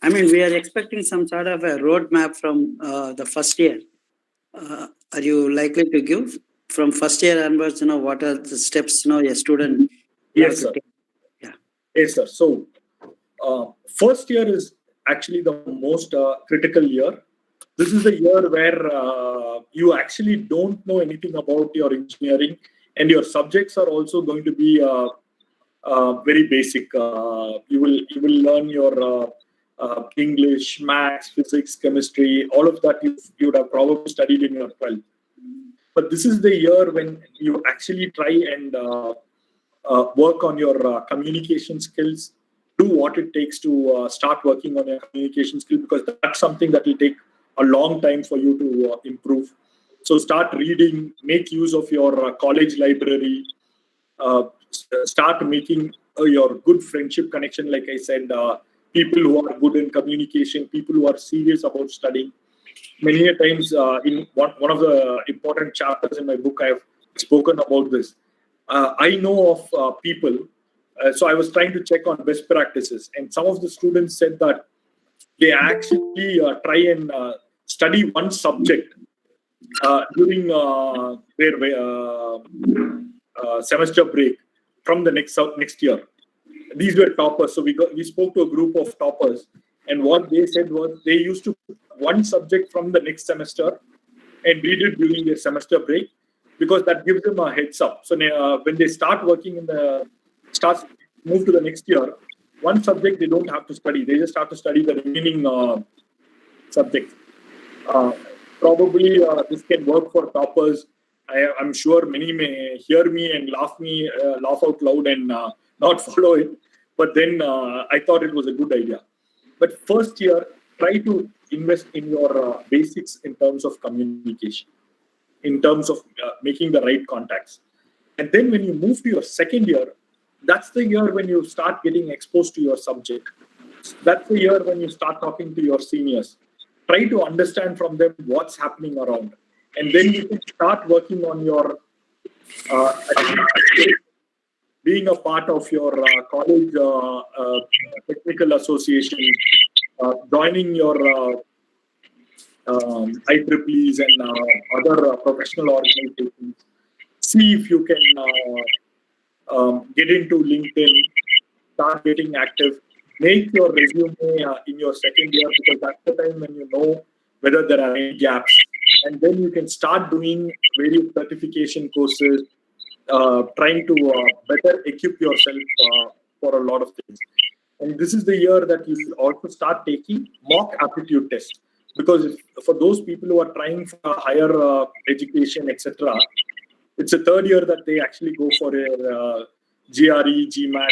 we are expecting some sort of a roadmap from the first year. Are you likely to give from first year onwards? What are the steps? A student. Yes, sir. Yeah. Yes, sir. So, first year is actually the most critical year. This is the year where you actually don't know anything about your engineering, and your subjects are also going to be very basic. You will learn your English, maths, physics, chemistry, all of that you would have probably studied in your 12th. But this is the year when you actually try and work on your communication skills. Do what it takes to start working on your communication skills, because that's something that will take a long time for you to improve. So start reading, make use of your college library, start making your good friendship connection. Like I said, people who are good in communication, people who are serious about studying. Many times in one of the important chapters in my book, I have spoken about this. I know of people, so I was trying to check on best practices, and some of the students said that they actually try and study one subject during their semester break from the next year. These were toppers, so we spoke to a group of toppers, and what they said was they used to put one subject from the next semester and read it during their semester break, because that gives them a heads up. So when they start working move to the next year, one subject they don't have to study. They just have to study the remaining subjects. Probably this can work for toppers. I'm sure many may hear me and laugh out loud and not follow it. But then I thought it was a good idea. But first year, try to invest in your basics in terms of communication, in terms of making the right contacts. And then when you move to your second year, that's the year when you start getting exposed to your subject. That's the year when you start talking to your seniors. Try to understand from them what's happening around. And then you can start working on your being a part of your college technical association, joining your IEEEs and other professional organizations. See if you can get into LinkedIn, start getting active. Make your resume in your second year, because that's the time when you know whether there are any gaps. And then you can start doing various certification courses, trying to better equip yourself for a lot of things. And this is the year that you should also start taking mock aptitude tests, because for those people who are trying for higher education, etc., It's a third year that they actually go for a GRE, GMAT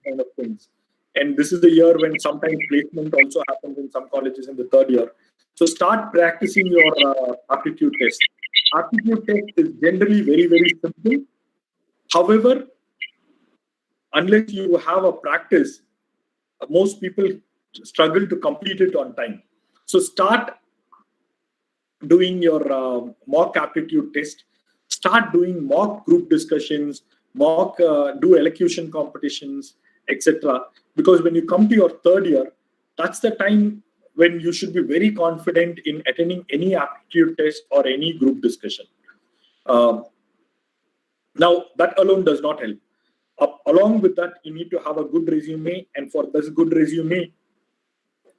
kind of things. And this is the year when sometimes placement also happens in some colleges in the third year. So start practicing your aptitude test. Aptitude test is generally very, very simple. However, unless you have a practice, most people struggle to complete it on time. So start doing your mock aptitude test. Start doing mock group discussions, mock do elocution competitions, etc. Because when you come to your third year, that's the time when you should be very confident in attending any aptitude test or any group discussion. Now, that alone does not help. Along with that, you need to have a good resume, and for this good resume,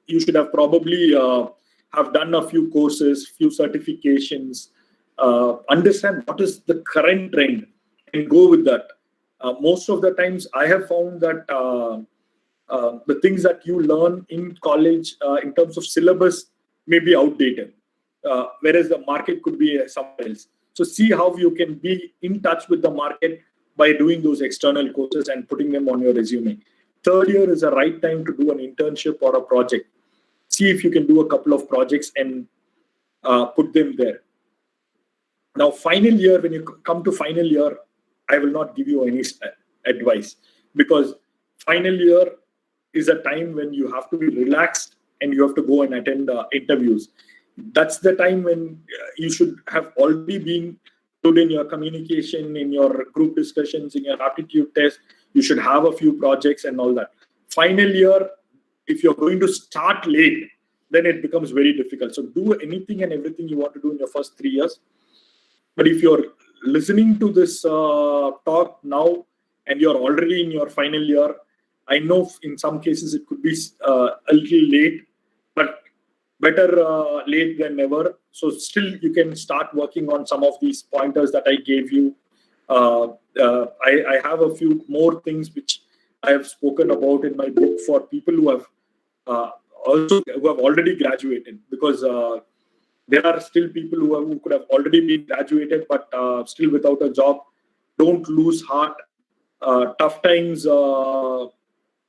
you should have probably have done a few courses, few certifications, understand what is the current trend, and go with that. Most of the times, I have found that the things that you learn in college in terms of syllabus may be outdated, whereas the market could be somewhere else. So see how you can be in touch with the market by doing those external courses and putting them on your resume. Third year is the right time to do an internship or a project. See if you can do a couple of projects and put them there. Now, final year, when you come to final year, I will not give you any advice, because final year is a time when you have to be relaxed and you have to go and attend interviews. That's the time when you should have already been good in your communication, in your group discussions, in your aptitude test. You should have a few projects and all that. Final year, if you're going to start late, then it becomes very difficult. So do anything and everything you want to do in your first 3 years. But if you're listening to this talk now and you're already in your final year, I know in some cases it could be a little late, but better late than never. So still you can start working on some of these pointers that I gave you. I have a few more things which I have spoken about in my book for people who have already graduated, because there are still people who could have already been graduated but still without a job. Don't lose heart. Tough times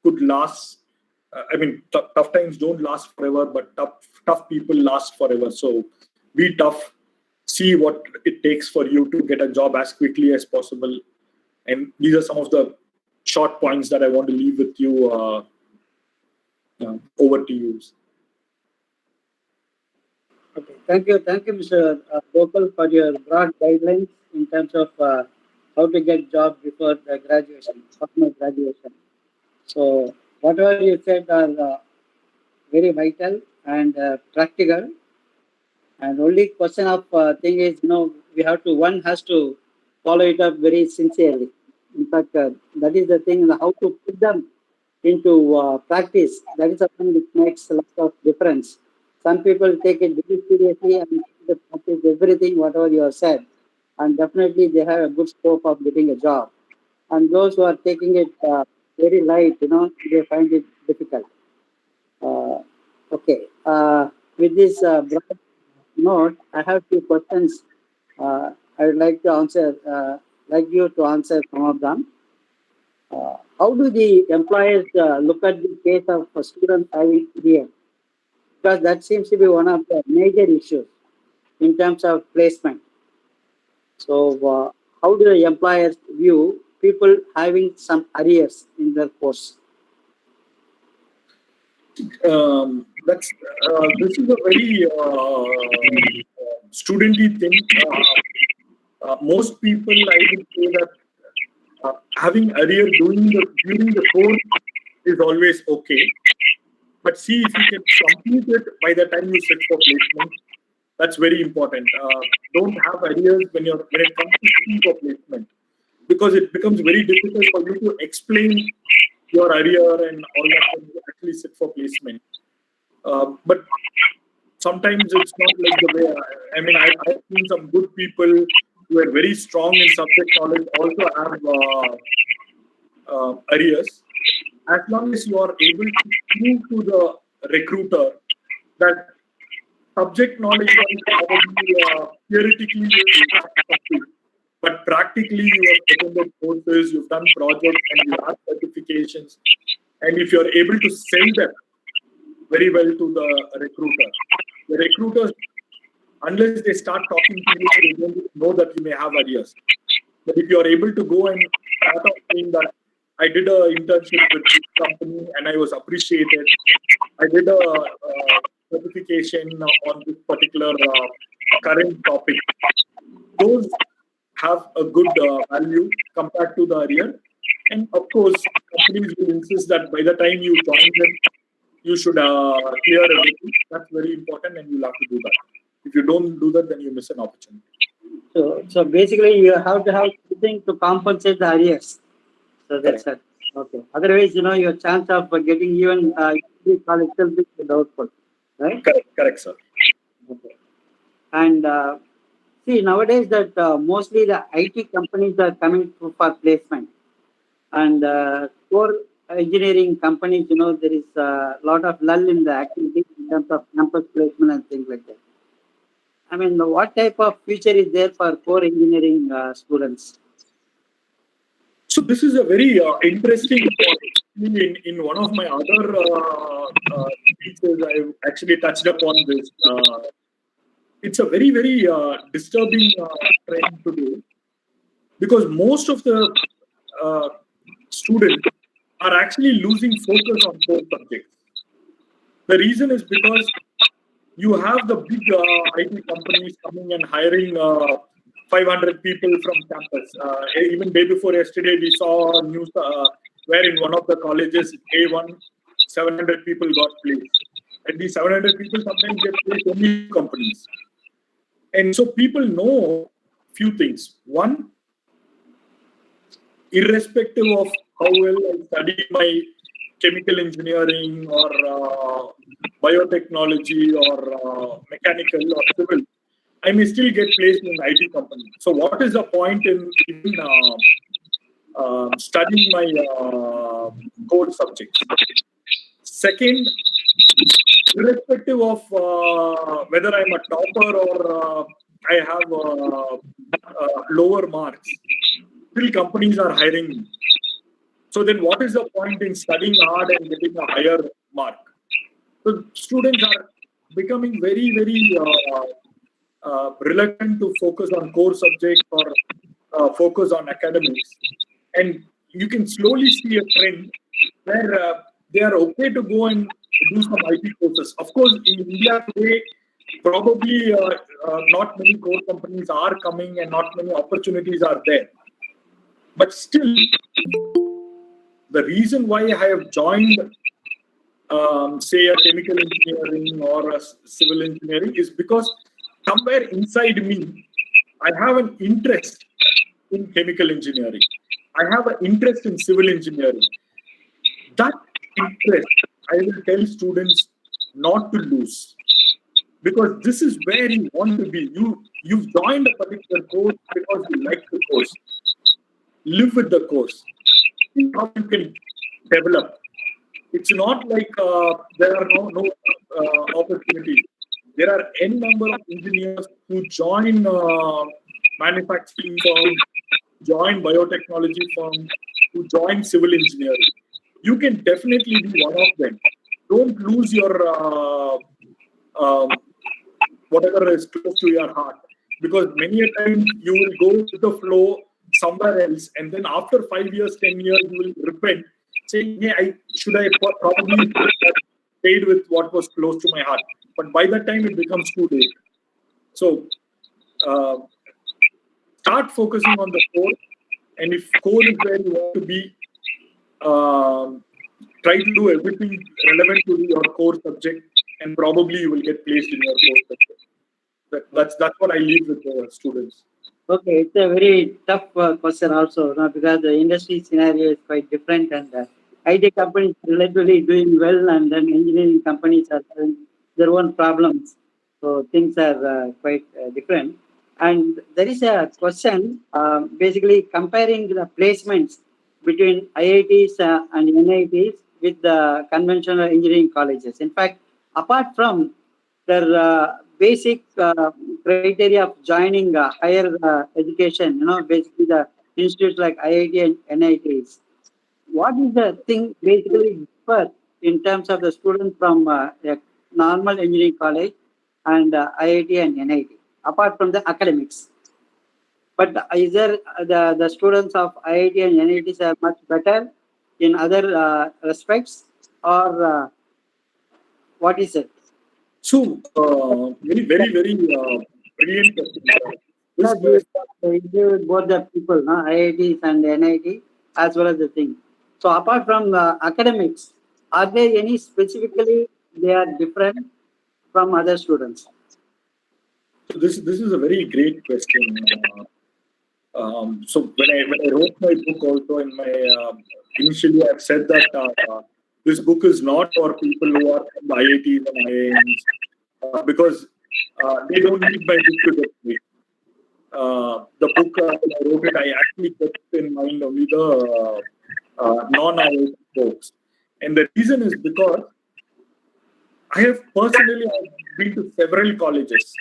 could last. Tough times don't last forever, but tough people last forever. So be tough. See what it takes for you to get a job as quickly as possible. And these are some of the short points that I want to leave with you. Over to you. Okay, thank you, Mr. Gokul, for your broad guidelines in terms of how to get job before the graduation, formal graduation. So whatever you said are very vital and practical. And only question of thing is, one has to follow it up very sincerely. In fact, that is the thing, how to put them into practice. That is something which makes a lot of difference. Some people take it very seriously and practice everything, whatever you have said. And definitely they have a good scope of getting a job. And those who are taking it very light, they find it difficult. Okay. With this broad note, I have few questions. I would like to answer, you to answer some of them. How do the employers look at the case of a student having career? Because that seems to be one of the major issues in terms of placement. So, how do the employers view people having some arrears in their course? This is a very studenty thing. Most people, I would say that having arrear during the course is always okay. But see if you can complete it by the time you sit for placement. That's very important. Don't have arrears when it comes to sitting for placement, because it becomes very difficult for you to explain your arrear and all that when you actually sit for placement. But sometimes it's not like the way. I've seen some good people who are very strong in subject knowledge also have arrears. As long as you are able to prove to the recruiter that subject knowledge is probably theoretically you have to complete. but practically you have attended courses, you've done projects, and you have certifications. And if you're able to sell them very well to the recruiters, unless they start talking to you, they don't know that you may have ideas. But if you're able to go and start off saying that I did an internship with this company and I was appreciated, I did a certification on this particular current topic, those have a good value compared to the earlier. And of course, companies will insist that by the time you join them, you should clear everything. That's very important, and you'll have to do that. If you don't do that, then you miss an opportunity. So basically, you have to have something to compensate the arrears. So that's it. Okay. Otherwise, your chance of getting even college itself is doubtful, right? Correct, sir. Okay. And see, nowadays that mostly the IT companies are coming through for placement, and core engineering companies, there is a lot of lull in the activity in terms of campus placement and things like that. I mean, what type of future is there for core engineering students? So this is a very interesting point. In one of my other speeches, I actually touched upon this. It's a very, very disturbing trend today, because most of the students are actually losing focus on core subjects. The reason is because you have the big IT companies coming and hiring 500 people from campus. Even day before yesterday, we saw news where in one of the colleges, A1, 700 people got placed. And these 700 people sometimes get placed only in companies. And so people know few things. One, irrespective of how well I study my chemical engineering or biotechnology or mechanical or civil, I may still get placed in an IT company. So what is the point in studying my core subjects? Second, irrespective of whether I'm a topper or I have lower marks, still companies are hiring me. So then what is the point in studying hard and getting a higher mark? So students are becoming very, very reluctant to focus on core subjects or focus on academics. And you can slowly see a trend where they are okay to go and do some IT courses. Of course, in India today, probably not many core companies are coming and not many opportunities are there. But still, the reason why I have joined, say, a chemical engineering or a civil engineering is because somewhere inside me, I have an interest in chemical engineering. I have an interest in civil engineering. That interest, I will tell students not to lose, because this is where you want to be. You've joined a particular course because you like the course. Live with the course. See how you can develop. It's not like there are no opportunities. There are n number of engineers who join manufacturing firms, join biotechnology firms, who join civil engineering. You can definitely be one of them. Don't lose your whatever is close to your heart, because many a time you will go with the flow somewhere else, and then after 5 years, 10 years, you will repent, saying, "Yeah, I probably stayed with what was close to my heart." But by that time, it becomes too late. So start focusing on the core, and if core is where you want to be, try to do everything relevant to your core subject, and probably you will get placed in your core subject. That's what I leave with the students. Okay, it's a very tough question also, because the industry scenario is quite different, and IT companies are relatively doing well, and then engineering companies are having their own problems. So things are quite different. And there is a question, basically comparing the placements between IITs and NITs with the conventional engineering colleges. In fact, apart from their basic criteria of joining higher education, basically the institutes like IIT and NITs. What is the thing basically differ in terms of the student from a normal engineering college and IIT and NIT, apart from the academics? But is there the students of IIT and NITs are much better in other respects, or what is it? So, very, very, very brilliant question. This With both the people, no? IITs and NIT, as well as the thing. So apart from academics, are there any specifically they are different from other students? So this is a very great question. So when I wrote my book, also in my initially I've said that this book is not for people who are from IITs and IIMs because they don't need my book to get paid. The book when I wrote it, I actually kept in mind only the non-IIT folks, and the reason is because I have personally been to several colleges,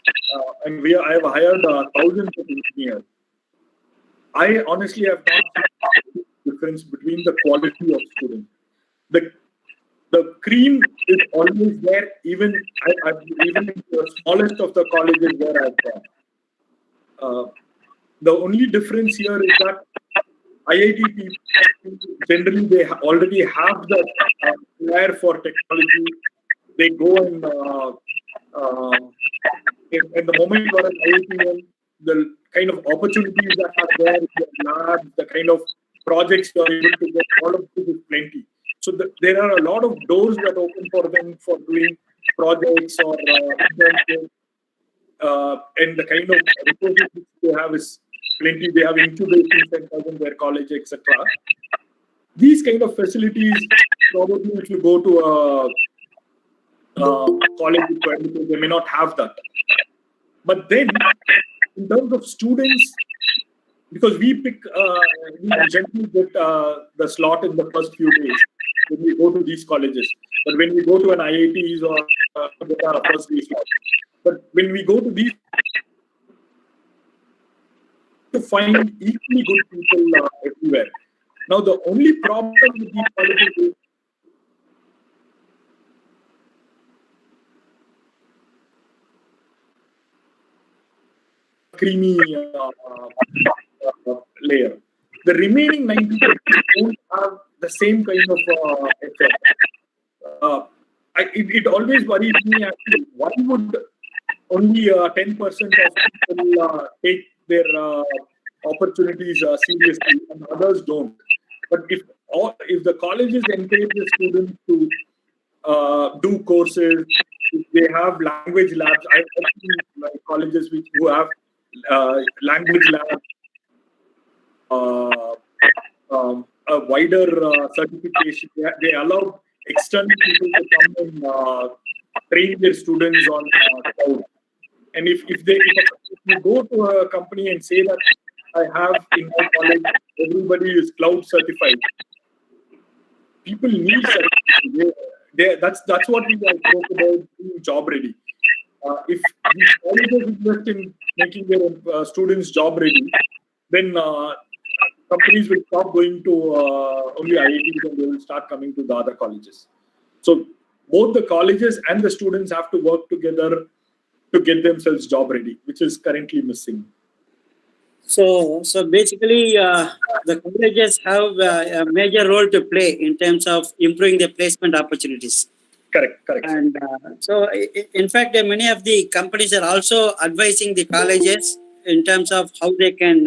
and I have hired thousands of engineers. I honestly have not seen the difference between the quality of students. The cream is always there, even even in the smallest of the colleges where I've gone. The only difference here is that IIT people generally they already have the flair for technology. They go and in the moment you are an IIT, the kind of opportunities that are there, the labs, the kind of projects you are able to get, all of this is plenty. So there are a lot of doors that open for them for doing projects or internships, and the kind of resources they have is plenty. They have incubation centers in their college, etc. These kind of facilities, probably if you go to a college, they may not have that. But then, in terms of students, because we generally get the slot in the first few days when we go to these colleges. But when we go to an IITs or get our first day slot. But when we go to these, to find equally good people everywhere. Now, the only problem with these colleges is creamy layer. The remaining 90% don't have the same kind of effect. It always worries me actually. Why would only 10% of people take their opportunities seriously and others don't? But if the colleges encourage the students to do courses, if they have language labs, I've seen colleges who have language labs, a wider certification. They allow external people to come and train their students on cloud. And if you go to a company and say that I have in my college everybody is cloud certified, people need certification. That's what we talk about being job ready. If these colleges invest in making their students job ready, then companies will stop going to only IITs and they will start coming to the other colleges. So both the colleges and the students have to work together to get themselves job ready, which is currently missing. So basically, the colleges have a major role to play in terms of improving the placement opportunities. Correct. And so, in fact, many of the companies are also advising the colleges in terms of how they can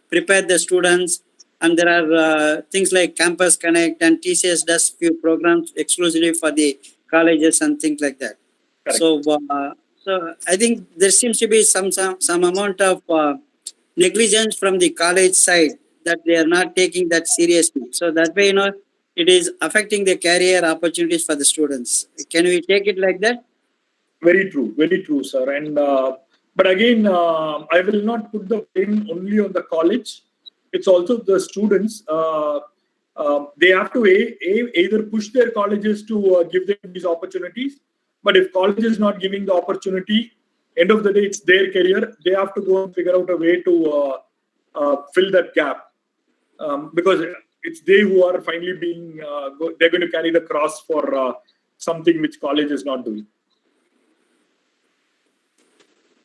prepare the students. And there are things like Campus Connect, and TCS does few programs exclusively for the colleges and things like that. Correct. So I think there seems to be some amount of negligence from the college side that they are not taking that seriously. So that way, it is affecting the career opportunities for the students. Can we take it like that? Very true, sir. And but again, I will not put the blame only on the college. It's also the students. They have to either push their colleges to give them these opportunities. But if college is not giving the opportunity, End of the day, it's their career. They have to go and figure out a way to fill that gap, because it's they who are finally being, they're going to carry the cross for something which college is not doing.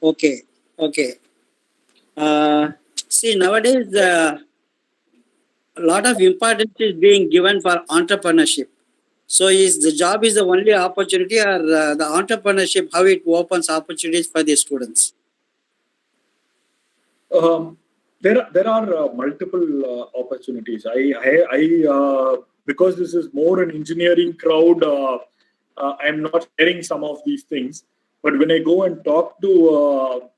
Okay. See, nowadays, a lot of importance is being given for entrepreneurship. So, is the job is the only opportunity, or the entrepreneurship, how it opens opportunities for the students? There are multiple opportunities. I because this is more an engineering crowd, I'm not sharing some of these things. But when I go and talk to,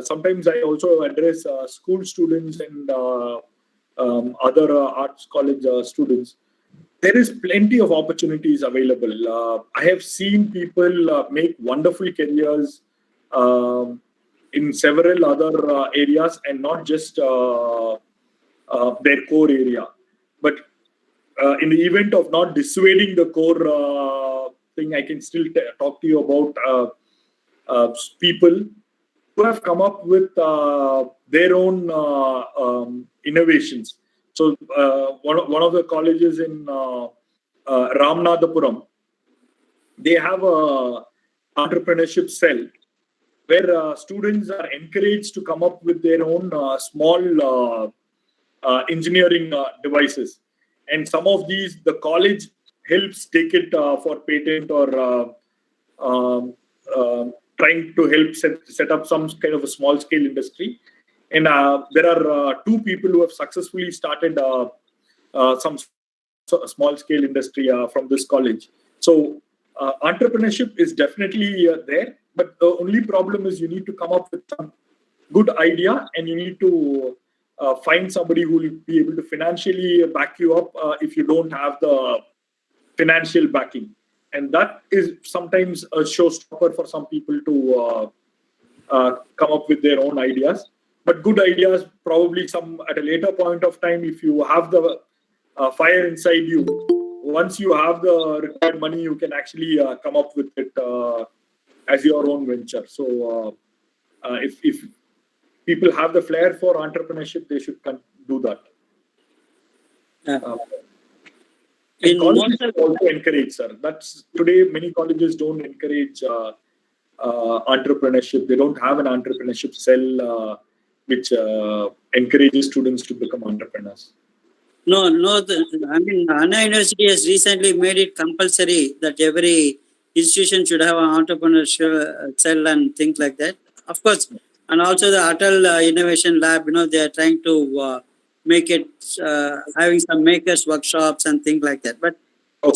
sometimes I also address school students and other arts college students. There is plenty of opportunities available. I have seen people make wonderful careers in several other areas, and not just their core area. But in the event of not dissuading the core thing, I can still talk to you about people who have come up with their own innovations. So one of the colleges in Ramanathapuram, they have a entrepreneurship cell where students are encouraged to come up with their own small engineering devices. And some of these, the college helps take it for patent, or trying to help set up some kind of a small scale industry. And there are two people who have successfully started some small scale industry from this college. So entrepreneurship is definitely there, but the only problem is you need to come up with some good idea, and you need to find somebody who will be able to financially back you up if you don't have the financial backing. And that is sometimes a showstopper for some people to come up with their own ideas. But good ideas, probably some at a later point of time, if you have the fire inside you, once you have the required money, you can actually come up with it as your own venture. So if people have the flair for entrepreneurship, they should do that. And colleges also encourage, sir. That's today many colleges don't encourage entrepreneurship. They don't have an entrepreneurship cell which encourages students to become entrepreneurs. No. I mean, Anna University has recently made it compulsory that every institution should have an entrepreneurship cell and things like that. Of course, and also the Atal Innovation Lab. They are trying to make it having some makers workshops and things like that. But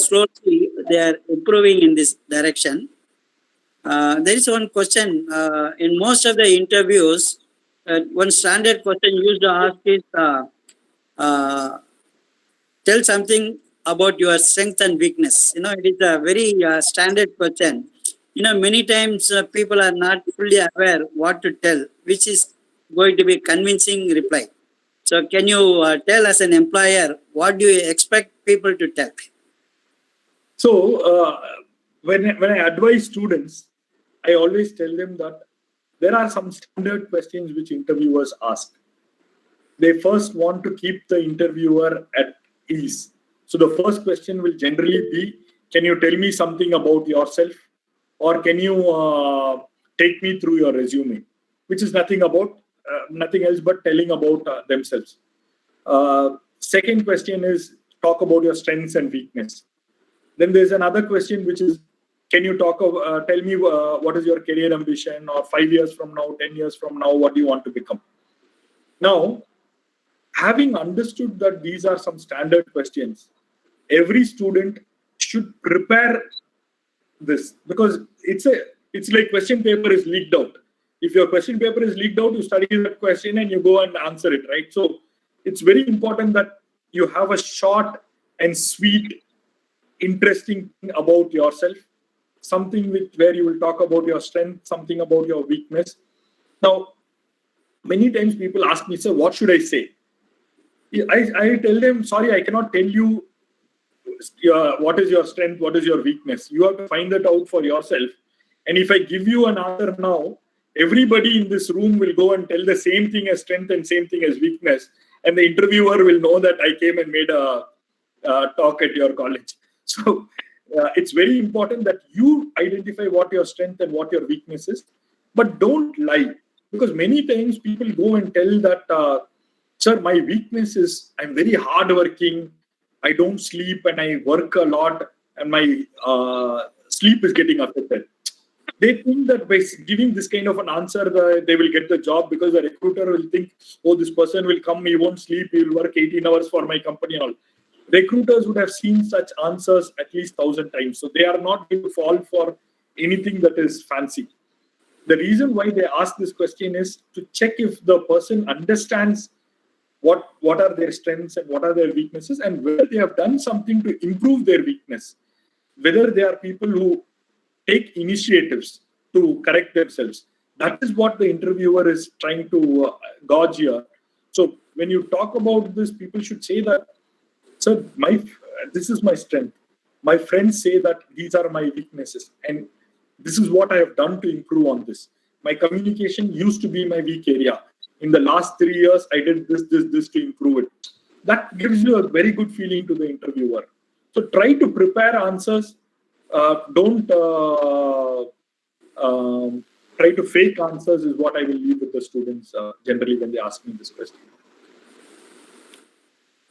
slowly they are improving in this direction. There is one question in most of the interviews. One standard question used to ask is, tell something about your strength and weakness. It is a very standard question. Many times people are not fully aware what to tell, which is going to be convincing reply. So can you tell as an employer, what do you expect people to tell? So when I advise students, I always tell them that there are some standard questions which interviewers ask. They first want to keep the interviewer at ease. So the first question will generally be, can you tell me something about yourself? Or can you take me through your resume? Which is nothing else but telling about themselves. Second question is, talk about your strengths and weakness. Then there's another question which is, can you tell me what is your career ambition, or 5 years from now, 10 years from now, what do you want to become? Now, having understood that these are some standard questions, every student should prepare this, because it's like question paper is leaked out. If your question paper is leaked out, you study that question and you go and answer it, right? So it's very important that you have a short and sweet, interesting thing about yourself, something where you will talk about your strength, something about your weakness. Now, many times people ask me, sir, what should I say? I tell them, sorry, I cannot tell you what is your strength, what is your weakness. You have to find that out for yourself. And if I give you an answer now, everybody in this room will go and tell the same thing as strength and same thing as weakness, and the interviewer will know that I came and made a talk at your college. So it's very important that you identify what your strength and what your weakness is, but don't lie, because many times people go and tell that, sir, my weakness is I'm very hardworking, I don't sleep and I work a lot, and my sleep is getting affected. They think that by giving this kind of an answer, they will get the job, because the recruiter will think, oh, this person will come, he won't sleep, he will work 18 hours for my company and all. Recruiters would have seen such answers at least 1,000 times. So they are not going to fall for anything that is fancy. The reason why they ask this question is to check if the person understands what are their strengths and what are their weaknesses, and whether they have done something to improve their weakness, whether they are people who take initiatives to correct themselves. That is what the interviewer is trying to gauge here. So when you talk about this, people should say that, sir, this is my strength. My friends say that these are my weaknesses, and this is what I have done to improve on this. My communication used to be my weak area. In the last 3 years, I did this to improve it. That gives you a very good feeling to the interviewer. So try to prepare answers. Don't try to fake answers is what I will leave with the students generally when they ask me this question.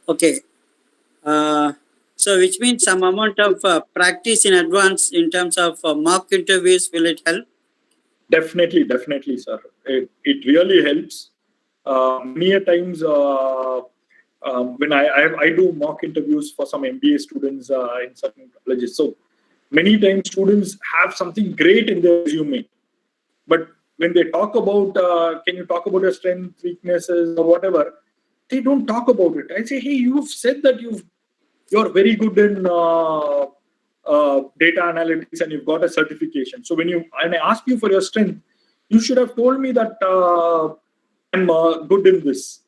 Okay. So which means some amount of practice in advance in terms of mock interviews, will it help? Definitely, sir. It really helps. Many a times when I do mock interviews for some MBA students in certain colleges, so many times students have something great in their resume, but when they talk about, can you talk about your strengths, weaknesses, or whatever, they don't talk about it. I say, hey, you've said that you're very good in data analytics and you've got a certification. So when I ask you for your strength, you should have told me that I'm good in this.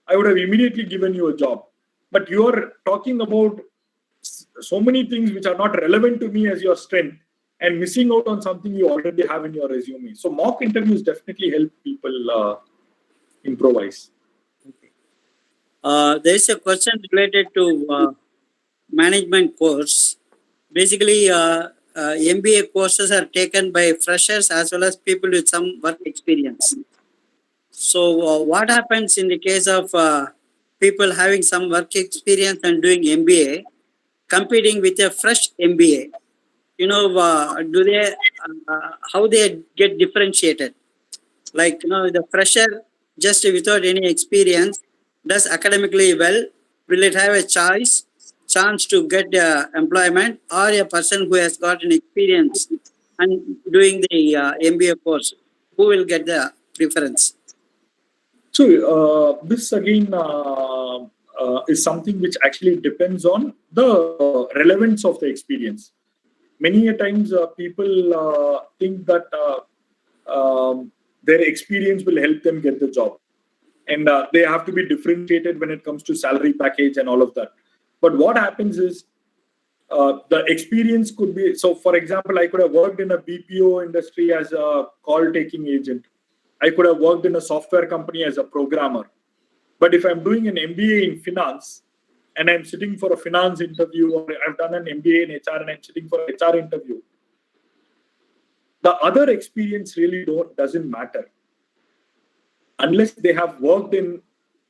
I would have immediately given you a job. But you are talking about so many things which are not relevant to me as your strength, and missing out on something you already have in your resume. So mock interviews definitely help people improvise. There is a question related to management course. Basically, MBA courses are taken by freshers as well as people with some work experience. So what happens in the case of people having some work experience and doing MBA, competing with a fresh MBA? Do they, how they get differentiated? Like, the fresher just without any experience does academically well, will it have a chance to get employment, or a person who has got an experience and doing the MBA course, who will get the preference? So this again is something which actually depends on the relevance of the experience. Many a times people think that their experience will help them get the job, and they have to be differentiated when it comes to salary package and all of that. But what happens is the experience could be, so for example, I could have worked in a BPO industry as a call taking agent. I could have worked in a software company as a programmer. But if I'm doing an MBA in finance and I'm sitting for a finance interview, or I've done an MBA in HR and I'm sitting for an HR interview, the other experience really doesn't matter unless they have worked in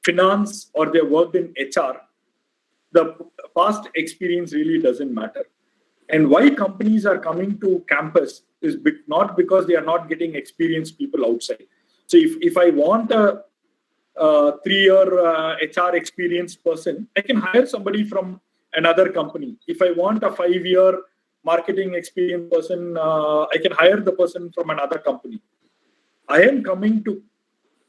finance or they worked in HR. The past experience really doesn't matter. And why companies are coming to campus is not because they are not getting experienced people outside. So if I want a 3-year HR experienced person, I can hire somebody from another company. If I want a 5-year marketing experienced person, I can hire the person from another company. I am coming to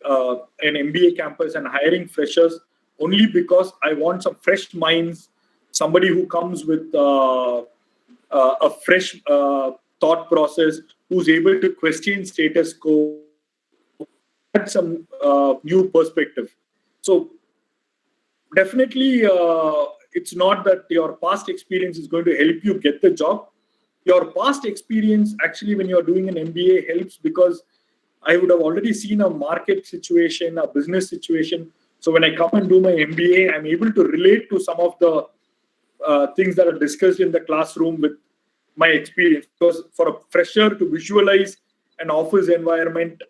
an MBA campus and hiring freshers only because I want some fresh minds, somebody who comes with a fresh thought process, who's able to question status quo, add some new perspective. So definitely, it's not that your past experience is going to help you get the job. Your past experience, actually, when you're doing an MBA, helps because I would have already seen a market situation, a business situation. So when I come and do my MBA, I'm able to relate to some of the things that are discussed in the classroom with my experience. Because for a fresher to visualize an office environment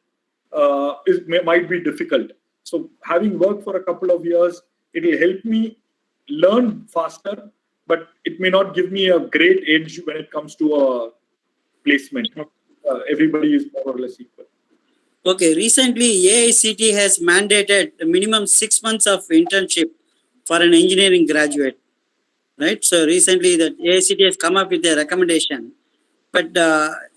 might be difficult. So having worked for a couple of years, it will help me learn faster, but it may not give me a great edge when it comes to a placement. Everybody is more or less equal. Okay, recently AICT has mandated a minimum 6 months of internship for an engineering graduate, right? So recently that AICT has come up with a recommendation. But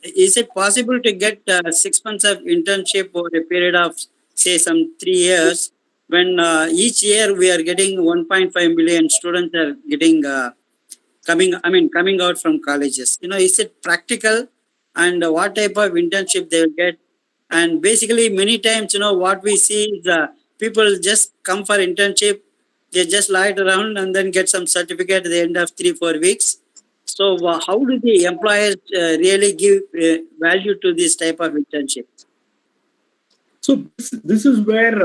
is it possible to get 6 months of internship over a period of, say, some 3 years, when each year we are getting 1.5 million students are getting coming out from colleges? Is it practical, and what type of internship they will get? And basically, many times, what we see is people just come for internship, they just lie it around and then get some certificate at the end of 3-4 weeks. So, how do the employers really give value to this type of internship? So this is where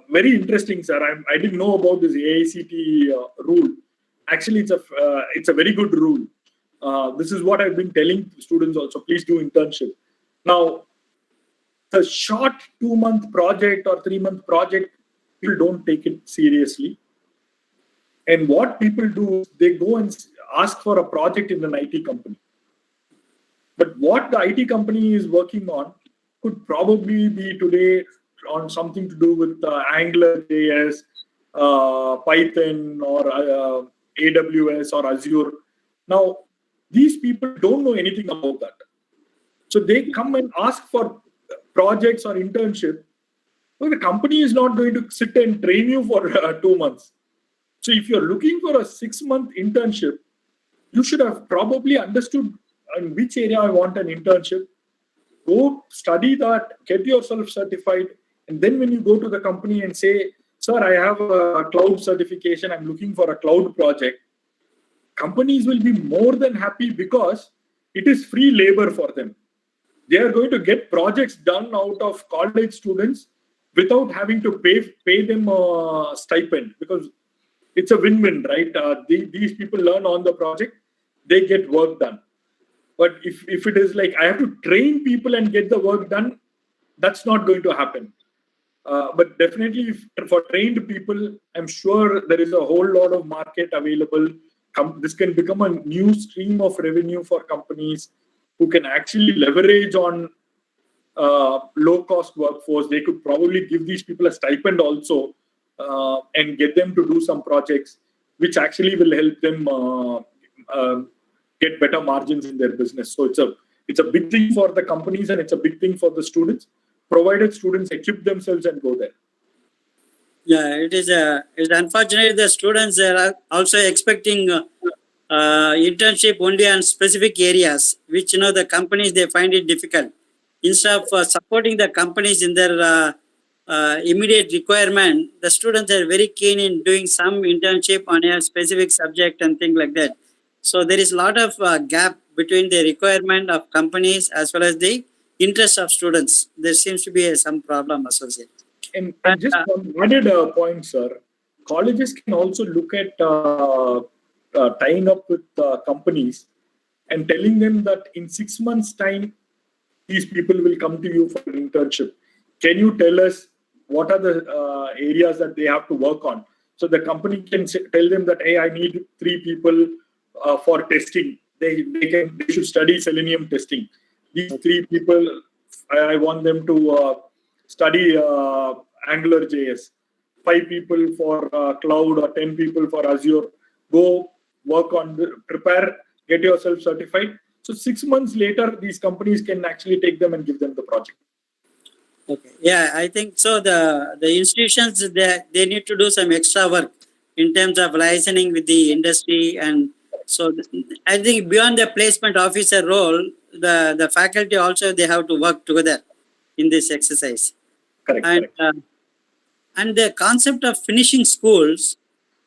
very interesting, sir. I didn't know about this AICT rule. Actually, it's a very good rule. This is what I've been telling students also. Please do internship. Now, a short 2-month project or 3-month project, people don't take it seriously. And what people do, they go and ask for a project in an IT company. But what the IT company is working on could probably be today on something to do with Angular.js, Python, or AWS or Azure. Now, these people don't know anything about that. So they come and ask for projects or internship. Well, the company is not going to sit and train you for 2 months. So if you're looking for a 6-month internship, you should have probably understood in which area I want an internship. Go study that, get yourself certified, and then when you go to the company and say, sir, I have a cloud certification, I'm looking for a cloud project, companies will be more than happy because it is free labor for them. They are going to get projects done out of college students without having to pay them a stipend, because it's a win-win, right? These people learn on the project, they get work done. But if it is like I have to train people and get the work done, that's not going to happen. But definitely for trained people, I'm sure there is a whole lot of market available. This can become a new stream of revenue for companies who can actually leverage on low-cost workforce. They could probably give these people a stipend also and get them to do some projects, which actually will help them get better margins in their business. So it's a big thing for the companies and it's a big thing for the students, provided students equip themselves and go there. Yeah, it's unfortunate the students are also expecting internship only on specific areas, which the companies, they find it difficult. Instead of supporting the companies in their immediate requirement, the students are very keen in doing some internship on a specific subject and things like that. So there is a lot of gap between the requirement of companies as well as the interest of students. There seems to be some problem associated. And just one added point, sir. Colleges can also look at tying up with companies and telling them that in 6 months' time, these people will come to you for an internship. Can you tell us what are the areas that they have to work on? So the company can tell them that, hey, I need 3 people for testing. They should study Selenium testing. These 3 people, I want them to study Angular.js. 5 people for cloud or 10 people for Azure. Go work on, prepare, get yourself certified. So 6 months later, these companies can actually take them and give them the project. Okay. Yeah, I think so. The institutions, they need to do some extra work in terms of licensing with the industry, and so I think beyond the placement officer role, the faculty also, they have to work together in this exercise. Correct. And the concept of finishing schools,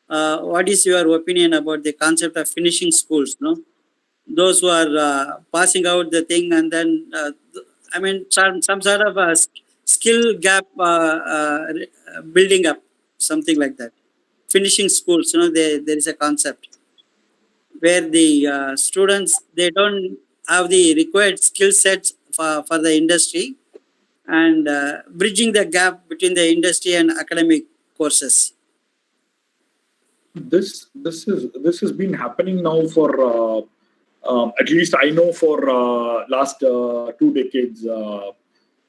what is your opinion about the concept of finishing schools? No, those who are passing out the thing and then I mean, some sort of a skill gap building up, something like that. Finishing schools, there is a concept where the students, they don't have the required skill sets for the industry, and bridging the gap between the industry and academic courses. This has been happening now for at least I know for last 2 decades.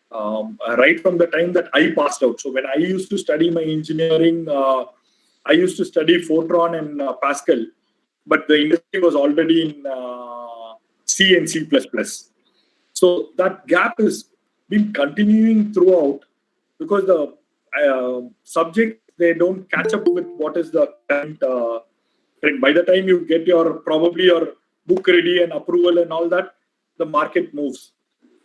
Right from the time that I passed out. So when I used to study my engineering, I used to study Fortran and Pascal, but the industry was already in C and C++. So that gap has been continuing throughout because the subject, they don't catch up with what is the current trend. By the time you get probably your book ready and approval and all that, the market moves.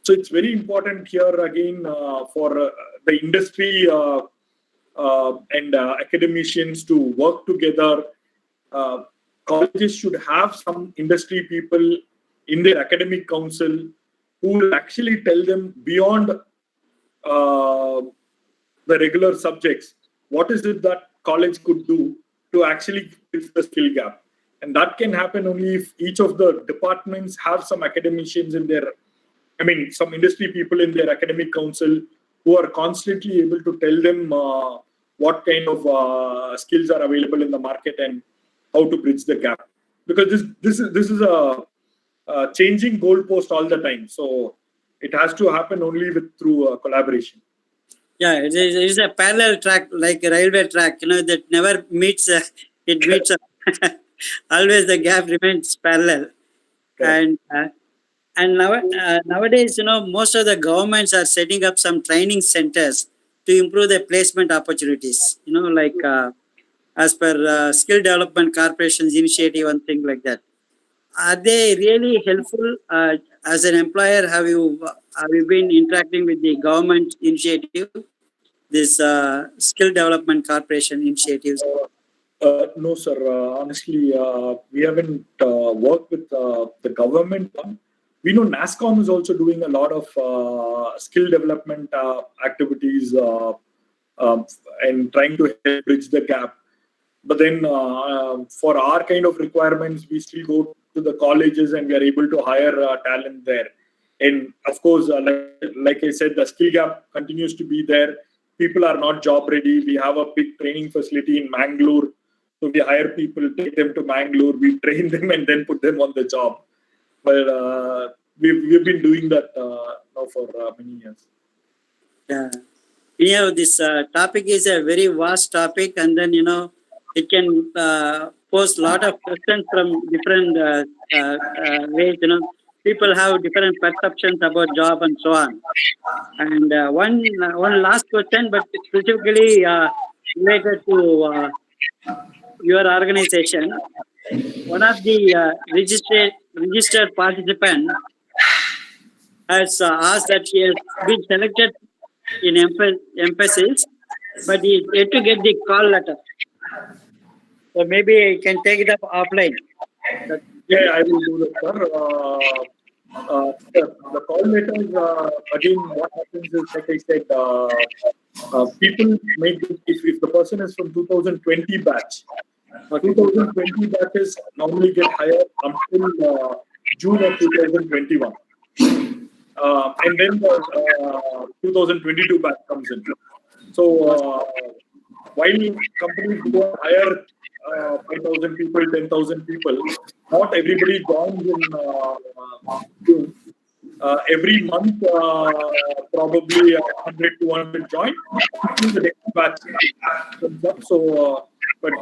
So it's very important here again for the industry and academicians to work together. Colleges should have some industry people in their academic council who will actually tell them beyond the regular subjects, what is it that college could do to actually bridge the skill gap. And that can happen only if each of the departments have some academicians in their, some industry people in their academic council who are constantly able to tell them what kind of skills are available in the market and how to bridge the gap. Because this is a changing goalpost all the time. So it has to happen only through collaboration. Yeah, it is a parallel track, like a railway track, that never meets, it meets, always the gap remains parallel. Okay. And nowadays, most of the governments are setting up some training centers to improve their placement opportunities, like as per Skill Development Corporation's initiative and things like that. Are they really helpful? As an employer, have you been interacting with the government initiative, this Skill Development Corporation initiatives? No, sir. Honestly, we haven't worked with the government. We know NASSCOM is also doing a lot of skill development activities and trying to help bridge the gap. But then for our kind of requirements, we still go to the colleges and we are able to hire talent there. And of course, like I said, the skill gap continues to be there. People are not job ready. We have a big training facility in Mangalore. So we hire people, take them to Mangalore, we train them and then put them on the job. But we've been doing that now for many years. Yeah. This topic is a very vast topic, and then, it can pose a lot of questions from different ways. People have different perceptions about job and so on. And one last question, but specifically related to your organization. One of the registered participants has asked that he has been selected in Mphasis, but he is yet to get the call letter. So maybe I can take it up offline. Yeah, I will do that, sir. The call letters, again, what happens is, like I said, people make, if the person is from 2020 batch, 2020 batches normally get hired until June of 2021. And then the 2022 batch comes in. So while companies go and hire 5,000 people, 10,000 people, not everybody joins in June. Every month, probably 100, 200 join. The next batch comes up. So, but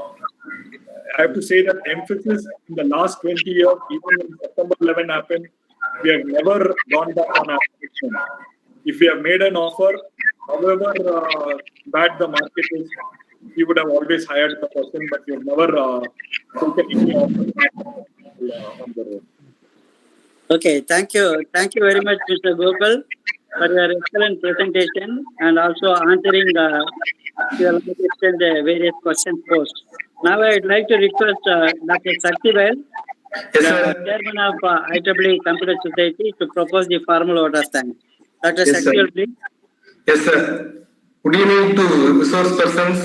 I have to say that Mphasis in the last 20 years, even when September 11 happened, we have never gone back on application. If we have made an offer, however bad the market is, we would have always hired the person, but we have never taken any offer on the road. Okay, thank you. Thank you very much, Mr. Gokul, for your excellent presentation and also answering the various questions posed. Now I would like to request Dr. Sakthivel, yes, Chairman of IEEE Computer Society, to propose the formal vote of thanks. Dr. Yes, sir. Sakthivel, please. Yes, sir. Good evening to resource persons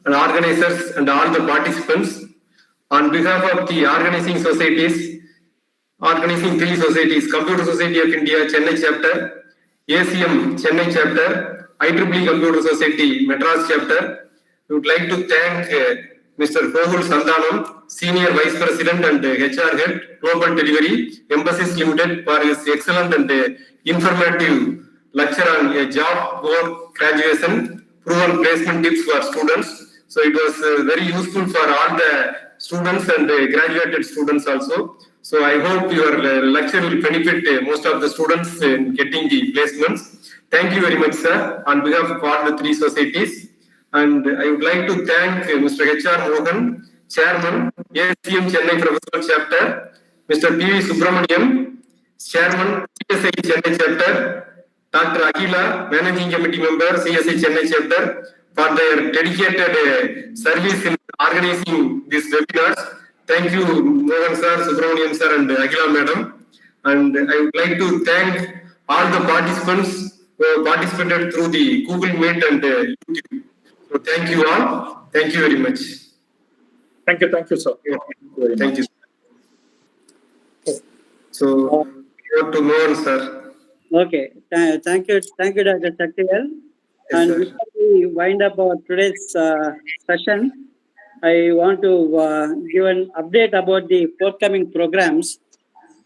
and organizers and all the participants. On behalf of the organizing three societies, Computer Society of India, Chennai chapter, ACM, Chennai chapter, IEEE Computer Society, Madras chapter, we would like to thank Mr. Gokul Santhanam, Senior Vice President and HR Head, Global Delivery, Mphasis Limited, for his excellent and informative lecture on a job work graduation, proven placement tips for students. So it was very useful for all the students and graduated students also. So I hope your lecture will benefit most of the students in getting the placements. Thank you very much, sir, on behalf of all the three societies. And I would like to thank Mr. H.R. Mohan, Chairman, ACM Chennai Professional Chapter, Mr. P.V. Subramanian, Chairman, CSI Chennai Chapter, Dr. Akila, Managing Committee Member, CSI Chennai Chapter, for their dedicated service in organizing these webinars. Thank you, Mohan sir, Subramanian sir, and Akila madam. And I would like to thank all the participants who participated through the Google Meet and YouTube. So thank you all. Thank you very much. Thank you, sir. Thank you. So, over to Mohan, sir. Okay. Thank you, Dr. Sakthivel. Yes, And sir. before we wind up our today's session, I want to give an update about the forthcoming programs.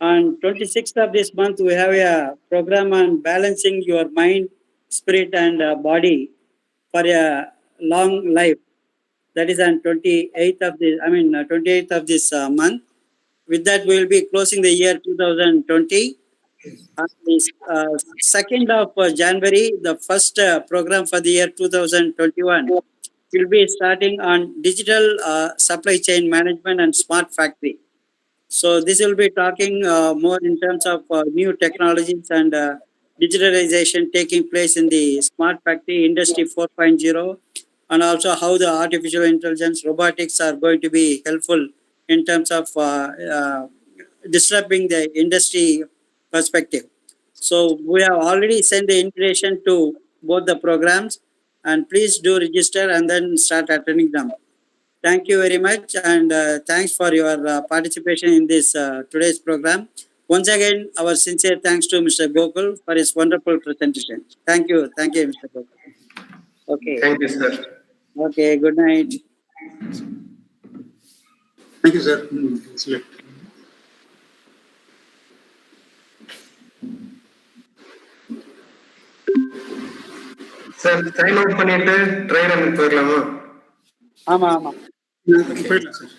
On 26th of this month, we have a program on balancing your mind, spirit, and body for a long life. That is on 28th of this month. With that, we will be closing the year 2020. On the 2nd of January, the first program for the year 2021 will be starting on digital supply chain management and smart factory. So this will be talking more in terms of new technologies and digitalization taking place in the smart factory industry 4.0, and also how the artificial intelligence, robotics are going to be helpful in terms of disrupting the industry perspective. So we have already sent the invitation to both the programs, and please do register and then start attending them. Thank you very much, and thanks for your participation in this today's program. Once again, our sincere thanks to Mr. Gokul for his wonderful presentation. Thank you, Mr. Gokul. Okay. Thank you, sir. Okay, good night. Thank you, sir. Excellent. Sir, sign out பண்ணிட்டு try run போயிடலாமா? ஆமா போயிடலாம் sir.